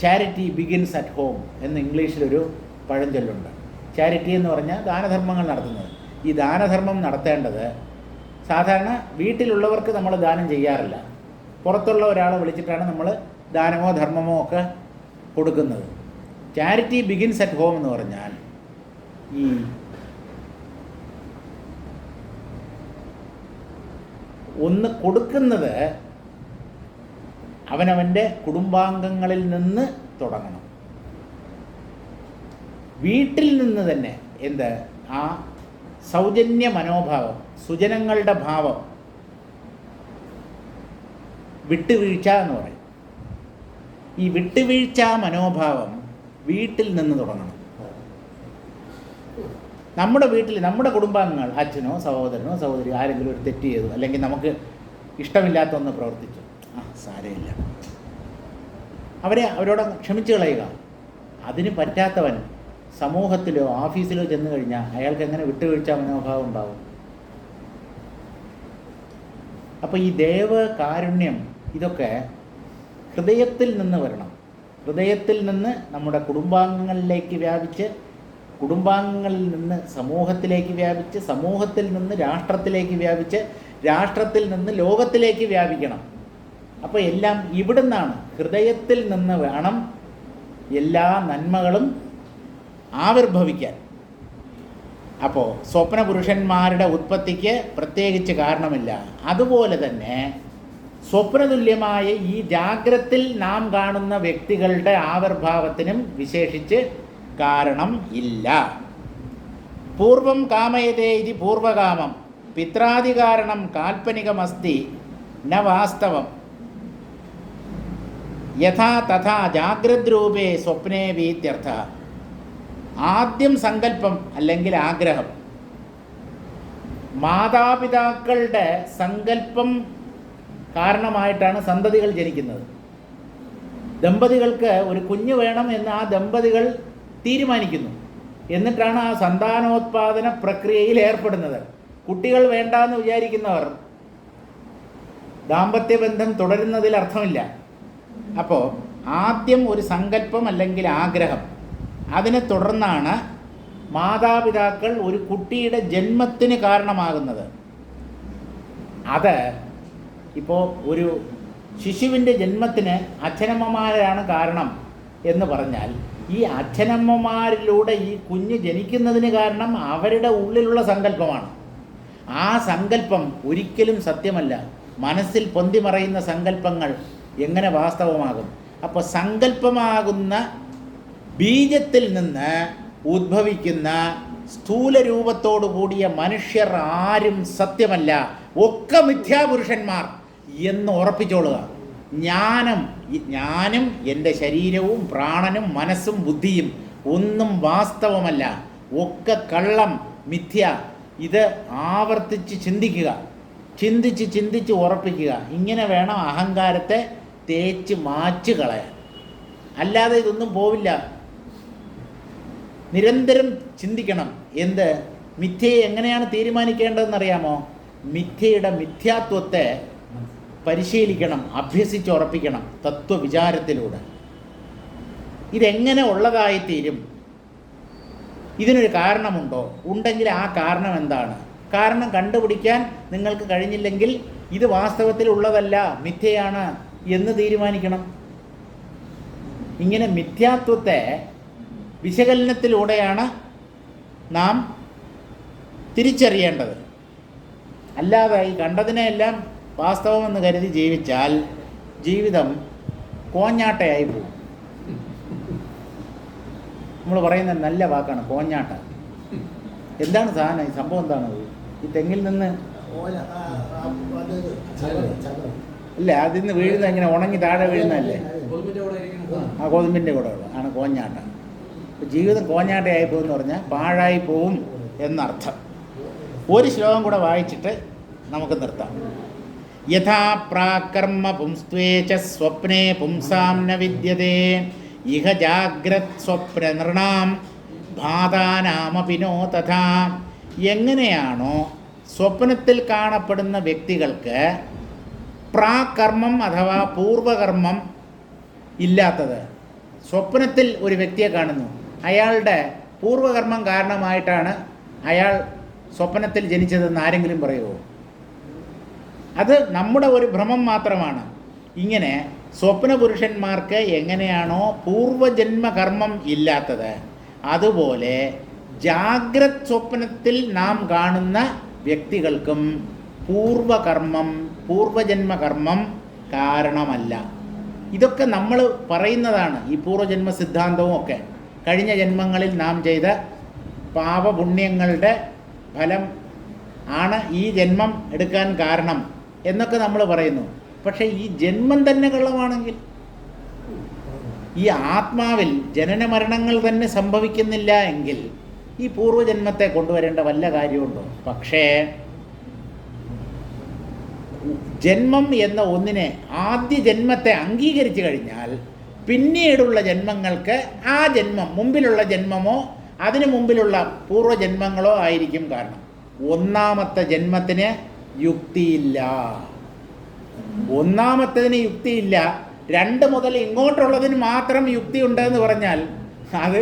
ചാരിറ്റി ബിഗിൻസ് അറ്റ് ഹോം എന്ന് ഇംഗ്ലീഷിലൊരു പഴഞ്ചൊല്ലുണ്ട്. ചാരിറ്റി എന്ന് പറഞ്ഞാൽ ദാനധർമ്മങ്ങൾ നടത്തുന്നത്. ഈ ദാനധർമ്മം നടത്തേണ്ടത് സാധാരണ വീട്ടിലുള്ളവർക്ക് നമ്മൾ ദാനം ചെയ്യാറില്ല. പുറത്തുള്ള ഒരാളെ വിളിച്ചിട്ടാണ് നമ്മൾ ദാനമോ ധർമ്മമോ ഒക്കെ കൊടുക്കുന്നത്. ചാരിറ്റി ബിഗിൻസ് അറ്റ് ഹോം എന്ന് പറഞ്ഞാൽ ഈ ഒന്ന് കൊടുക്കുന്നത് അവനവൻ്റെ കുടുംബാംഗങ്ങളിൽ നിന്ന് തുടങ്ങണം. വീട്ടിൽ നിന്ന് തന്നെ എന്ത് ആ സൗജന്യ മനോഭാവം, സുജനങ്ങളുടെ ഭാവം, വിട്ടുവീഴ്ച എന്ന് പറയും. ഈ വിട്ടുവീഴ്ച മനോഭാവം വീട്ടിൽ നിന്ന് തുടങ്ങണം. നമ്മുടെ വീട്ടിൽ നമ്മുടെ കുടുംബാംഗങ്ങൾ, അച്ഛനോ സഹോദരനോ സഹോദരി ആരെങ്കിലും ഒരു തെറ്റ് ചെയ്തു, അല്ലെങ്കിൽ നമുക്ക് ഇഷ്ടമില്ലാത്ത ഒന്ന് പ്രവർത്തിച്ചു, സാരമില്ല, അവരോട് ക്ഷമിച്ചു കളയുക. അതിന് പറ്റാത്തവൻ സമൂഹത്തിലോ ഓഫീസിലോ ചെന്ന് കഴിഞ്ഞാൽ അയാൾക്ക് എങ്ങനെ വിട്ടുവീഴ്ച മനോഭാവം ഉണ്ടാവും? അപ്പോൾ ഈ ദേവ കാരുണ്യം ഇതൊക്കെ ഹൃദയത്തിൽ നിന്ന് വരണം. ഹൃദയത്തിൽ നിന്ന് നമ്മുടെ കുടുംബാംഗങ്ങളിലേക്ക് വ്യാപിച്ച്, കുടുംബാംഗങ്ങളിൽ നിന്ന് സമൂഹത്തിലേക്ക് വ്യാപിച്ച്, സമൂഹത്തിൽ നിന്ന് രാഷ്ട്രത്തിലേക്ക് വ്യാപിച്ച്, രാഷ്ട്രത്തിൽ നിന്ന് ലോകത്തിലേക്ക് വ്യാപിക്കണം. അപ്പോൾ എല്ലാം ഇവിടുന്നാണ്, ഹൃദയത്തിൽ നിന്ന് വേണം എല്ലാ നന്മകളും ആവിർഭവിക്കാൻ. അപ്പോൾ സ്വപ്നപുരുഷന്മാരുടെ ഉത്പത്തിക്ക് പ്രത്യേകിച്ച് കാരണമില്ല. അതുപോലെ തന്നെ സ്വപ്നതുല്യമായ ഈ ജാഗ്രത്തിൽ നാം കാണുന്ന വ്യക്തികളുടെ ആവിർഭാവത്തിനും വിശേഷിച്ച് കാരണം ഇല്ല. പൂർവം കാമയതേ ഇതി പൂർവകാമം പിത്രാദികാരണം കാൽപ്പനികമസ്തി ന വാസ്തവം യഥാ തഥാ ജാഗ്രദ്രൂപേ സ്വപ്നേ വീത്യർത്ഥ. ആദ്യം സങ്കല്പം അല്ലെങ്കിൽ ആഗ്രഹം. മാതാപിതാക്കളുടെ സങ്കല്പം കാരണമായിട്ടാണ് സന്തതികൾ ജനിക്കുന്നത്. ദമ്പതികൾക്ക് ഒരു കുഞ്ഞ് വേണം എന്ന് ആ ദമ്പതികൾ തീരുമാനിക്കുന്നു. എന്നിട്ടാണ് ആ സന്താനോത്പാദന പ്രക്രിയയിൽ ഏർപ്പെടുന്നത്. കുട്ടികൾ വേണ്ടാന്ന് വിചാരിക്കുന്നവർ ദാമ്പത്യബന്ധം തുടരുന്നതിൽ അർത്ഥമില്ല. അപ്പോൾ ആദ്യം ഒരു സങ്കല്പം അല്ലെങ്കിൽ ആഗ്രഹം, അതിനെ തുടർന്നാണ് മാതാപിതാക്കൾ ഒരു കുട്ടിയുടെ ജന്മത്തിന് കാരണമാകുന്നത്. അത് ഇപ്പോൾ ഒരു ശിശുവിൻ്റെ ജന്മത്തിന് അച്ഛനമ്മമാരാണ് കാരണം എന്ന് പറഞ്ഞാൽ, ഈ അച്ഛനമ്മമാരിലൂടെ ഈ കുഞ്ഞ് ജനിക്കുന്നതിന് കാരണം അവരുടെ ഉള്ളിലുള്ള സങ്കല്പമാണ്. ആ സങ്കല്പം ഒരിക്കലും സത്യമല്ല. മനസ്സിൽ പൊന്തിമറയുന്ന സങ്കല്പങ്ങൾ എങ്ങനെ വാസ്തവമാകും? അപ്പോൾ സങ്കല്പമാകുന്ന ബീജത്തിൽ നിന്ന് ഉദ്ഭവിക്കുന്ന സ്ഥൂല രൂപത്തോടു കൂടിയ മനുഷ്യർ ആരും സത്യമല്ല, ഒക്കെ മിഥ്യാപുരുഷന്മാർ എന്ന് ഉറപ്പിച്ചോളുക. ഞാനും എൻ്റെ ശരീരവും പ്രാണനും മനസ്സും ബുദ്ധിയും ഒന്നും വാസ്തവമല്ല, ഒക്കെ കള്ളം, മിഥ്യ. ഇത് ആവർത്തിച്ച് ചിന്തിക്കുക, ചിന്തിച്ച് ഉറപ്പിക്കുക. ഇങ്ങനെ വേണം അഹങ്കാരത്തെ തേച്ച് മാച്ച് കളയാൻ. അല്ലാതെ ഇതൊന്നും പോവില്ല. നിരന്തരം ചിന്തിക്കണം. എന്ത്? മിഥ്യയെ എങ്ങനെയാണ് തീരുമാനിക്കേണ്ടതെന്നറിയാമോ? മിഥ്യയുടെ മിഥ്യാത്വത്തെ പരിശീലിക്കണം, അഭ്യസിച്ചുറപ്പിക്കണം തത്വവിചാരത്തിലൂടെ. ഇതെങ്ങനെ ഉള്ളതായിത്തീരും? ഇതിനൊരു കാരണമുണ്ടോ? ഉണ്ടെങ്കിൽ ആ കാരണം എന്താണ്? കാരണം കണ്ടുപിടിക്കാൻ നിങ്ങൾക്ക് കഴിഞ്ഞില്ലെങ്കിൽ ഇത് വാസ്തവത്തിൽ ഉള്ളതല്ല, മിഥ്യയാണ് എന്ന് തീരുമാനിക്കണം. ഇങ്ങനെ മിഥ്യാത്വത്തെ വിശകലനത്തിലൂടെയാണ് നാം തിരിച്ചറിയേണ്ടത്. അല്ലാതെ ഈ കണ്ടതിനെല്ലാം വാസ്തവമെന്ന് കരുതി ജീവിച്ചാൽ ജീവിതം കോഞ്ഞാട്ടയായി പോകും. നമ്മൾ പറയുന്ന നല്ല വാക്കാണ് കോഞ്ഞാട്ട. എന്താണ് സാധനം? ഈ സംഭവം എന്താണത്? ഈ തെങ്ങിൽ നിന്ന് ഇല്ല, അതിൽ നിന്ന് വീഴുന്ന ഇങ്ങനെ ഉണങ്ങി താഴെ വീഴുന്നതല്ലേ? ആ ഗോതമ്പിൻ്റെ കൂടെ ഉള്ള ആണ് കോഞ്ഞാട്ട. ജീവിതം കോഞ്ഞാട്ടയായി പോകുമെന്ന് പറഞ്ഞാൽ പാഴായി പോവും എന്നർത്ഥം. ഒരു ശ്ലോകം കൂടെ വായിച്ചിട്ട് നമുക്ക് നിർത്താം. യഥാ പ്രാകർമ്മ പുംസ്ത്വേച സ്വപ്നേ പുംസാം ന വിദ്യതേ ഇഹ ജാഗ്രത് സ്വപ്ന നൃണാം ഭാതാനാമപിനോ തഥാ. എങ്ങനെയാണോ സ്വപ്നത്തിൽ കാണപ്പെടുന്ന വ്യക്തികൾക്ക് പ്രാകർമ്മം അഥവാ പൂർവകർമ്മം ഇല്ലാത്തത്, സ്വപ്നത്തിൽ ഒരു വ്യക്തിയെ കാണുന്നു, അയാളുടെ പൂർവകർമ്മം കാരണമായിട്ടാണ് അയാൾ സ്വപ്നത്തിൽ ജനിച്ചതെന്ന് ആരെങ്കിലും പറയുമോ? അത് നമ്മുടെ ഒരു ഭ്രമം മാത്രമാണ്. ഇങ്ങനെ സ്വപ്നപുരുഷന്മാർക്ക് എങ്ങനെയാണോ പൂർവജന്മകർമ്മം ഇല്ലാത്തത്, അതുപോലെ ജാഗ്രത് സ്വപ്നത്തിൽ നാം കാണുന്ന വ്യക്തികൾക്കും പൂർവജന്മകർമ്മം കാരണമല്ല. ഇതൊക്കെ നമ്മൾ പറയുന്നതാണ്. ഈ പൂർവജന്മ സിദ്ധാന്തവും ഒക്കെ കഴിഞ്ഞ ജന്മങ്ങളിൽ നാം ചെയ്ത പാപപുണ്യങ്ങളുടെ ഫലം ആണ് ഈ ജന്മം എടുക്കാൻ കാരണം എന്നൊക്കെ നമ്മൾ പറയുന്നു. പക്ഷേ ഈ ജന്മം തന്നെ കള്ളമാണെങ്കിൽ, ഈ ആത്മാവിൽ ജനന മരണങ്ങൾ തന്നെ സംഭവിക്കുന്നില്ല എങ്കിൽ ഈ പൂർവ്വജന്മത്തെ കൊണ്ടുവരേണ്ട വല്ല കാര്യമുണ്ടോ? പക്ഷേ ജന്മം എന്ന ഒന്നിനെ, ആദ്യ ജന്മത്തെ അംഗീകരിച്ചു കഴിഞ്ഞാൽ പിന്നീടുള്ള ജന്മങ്ങൾക്ക് ആ ജന്മം മുമ്പിലുള്ള ജന്മമോ അതിനു മുമ്പിലുള്ള പൂർവ്വജന്മങ്ങളോ ആയിരിക്കും കാരണം. ഒന്നാമത്തെ ജന്മത്തിന് യുക്തിയില്ല. ഒന്നാമത്തതിന് യുക്തിയില്ല. 2 മുതൽ ഇങ്ങോട്ടുള്ളതിന് മാത്രം യുക്തി ഉണ്ടെന്ന് പറഞ്ഞാൽ അത്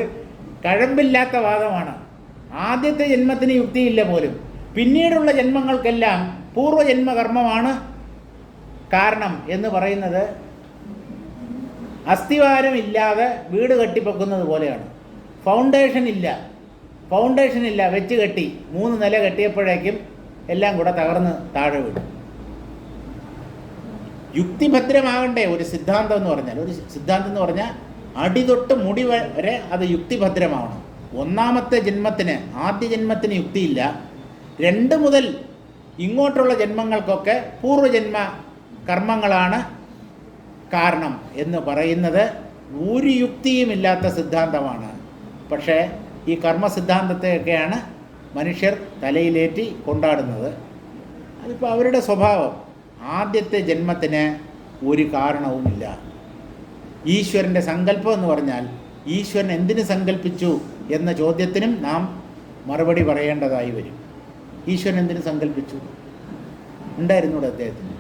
കഴമ്പില്ലാത്ത വാദമാണ്. ആദ്യത്തെ ജന്മത്തിന് യുക്തിയില്ല പോലും. പിന്നീടുള്ള ജന്മങ്ങൾക്കെല്ലാം പൂർവ്വജന്മകർമ്മമാണ് കാരണം എന്ന് പറയുന്നത് അസ്ഥിവാരമില്ലാതെ വീട് കെട്ടിപ്പൊക്കുന്നത് പോലെയാണ്. ഫൗണ്ടേഷൻ ഇല്ല, വെച്ച് കെട്ടി 3 നില കെട്ടിയപ്പോഴേക്കും എല്ലാം കൂടെ തകർന്ന് താഴെ വീഴും. യുക്തിഭദ്രമാകണ്ടേ ഒരു സിദ്ധാന്തം എന്ന് പറഞ്ഞാൽ? ഒരു സിദ്ധാന്തം എന്ന് പറഞ്ഞാൽ അടിതൊട്ട് മുടി വരെ അത് യുക്തിഭദ്രമാവണം. ഒന്നാമത്തെ ജന്മത്തിന്, ആദ്യ ജന്മത്തിന് യുക്തിയില്ല. 2 മുതൽ ഇങ്ങോട്ടുള്ള ജന്മങ്ങൾക്കൊക്കെ പൂർവ്വജന്മ കർമ്മങ്ങളാണ് കാരണം എന്ന് പറയുന്നത് ഒരു യുക്തിയുമില്ലാത്ത സിദ്ധാന്തമാണ്. പക്ഷേ ഈ കർമ്മ സിദ്ധാന്തത്തെയൊക്കെയാണ് മനുഷ്യർ തലയിലേറ്റി കൊണ്ടാടുന്നത്. അതിപ്പോൾ അവരുടെ സ്വഭാവം. ആദ്യത്തെ ജന്മത്തിന് ഒരു കാരണവുമില്ല. ഈശ്വരൻ്റെ സങ്കല്പം എന്ന് പറഞ്ഞാൽ ഈശ്വരൻ എന്തിനു സങ്കല്പിച്ചു എന്ന ചോദ്യത്തിനും നാം മറുപടി പറയേണ്ടതായി വരും. ഈശ്വരൻ എന്തിനു സങ്കല്പിച്ചു? ഉണ്ടായിരുന്നൂടെ അദ്ദേഹത്തിന്?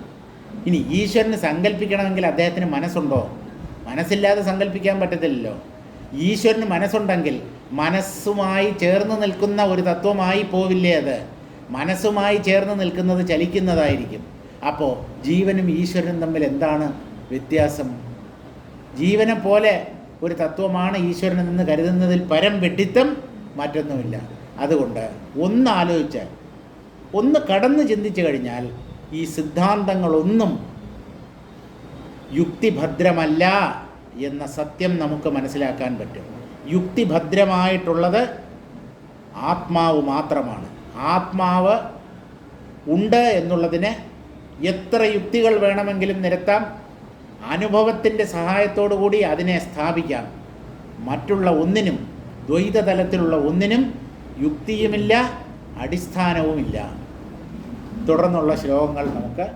ഇനി ഈശ്വരന് സങ്കല്പിക്കണമെങ്കിൽ അദ്ദേഹത്തിന് മനസ്സുണ്ടോ? മനസ്സില്ലാതെ സങ്കല്പിക്കാൻ പറ്റത്തില്ലല്ലോ. ഈശ്വരന് മനസ്സുണ്ടെങ്കിൽ മനസ്സുമായി ചേർന്ന് നിൽക്കുന്ന ഒരു തത്വമായി പോവില്ലേ അത്? മനസ്സുമായി ചേർന്ന് നിൽക്കുന്നത് ചലിക്കുന്നതായിരിക്കും. അപ്പോൾ ജീവനും ഈശ്വരനും തമ്മിൽ എന്താണ് വ്യത്യാസം? ജീവനെ പോലെ ഒരു തത്വമാണ് ഈശ്വരനെന്ന് കരുതുന്നതിൽ പരം വെഡിത്തം മറ്റൊന്നുമില്ല. അതുകൊണ്ട് ഒന്ന് ആലോചിച്ചാൽ, ഒന്ന് കടന്ന് ചിന്തിച്ചു കഴിഞ്ഞാൽ ഈ സിദ്ധാന്തങ്ങളൊന്നും യുക്തിഭദ്രമല്ല എന്ന സത്യം നമുക്ക് മനസ്സിലാക്കാൻ പറ്റും. യുക്തിഭദ്രമായിട്ടുള്ളത് ആത്മാവ് മാത്രമാണ്. ആത്മാവ് ഉണ്ട് എന്നുള്ളതിന് എത്ര യുക്തികൾ വേണമെങ്കിലും നിരത്താം. അനുഭവത്തിൻ്റെ സഹായത്തോടു കൂടി അതിനെ സ്ഥാപിക്കാം. മറ്റുള്ള ഒന്നിനും, ദ്വൈതതലത്തിലുള്ള ഒന്നിനും യുക്തിയുമില്ല, അടിസ്ഥാനവുമില്ല. തുടർന്നുള്ള ശ്ലോകങ്ങൾ നമുക്ക്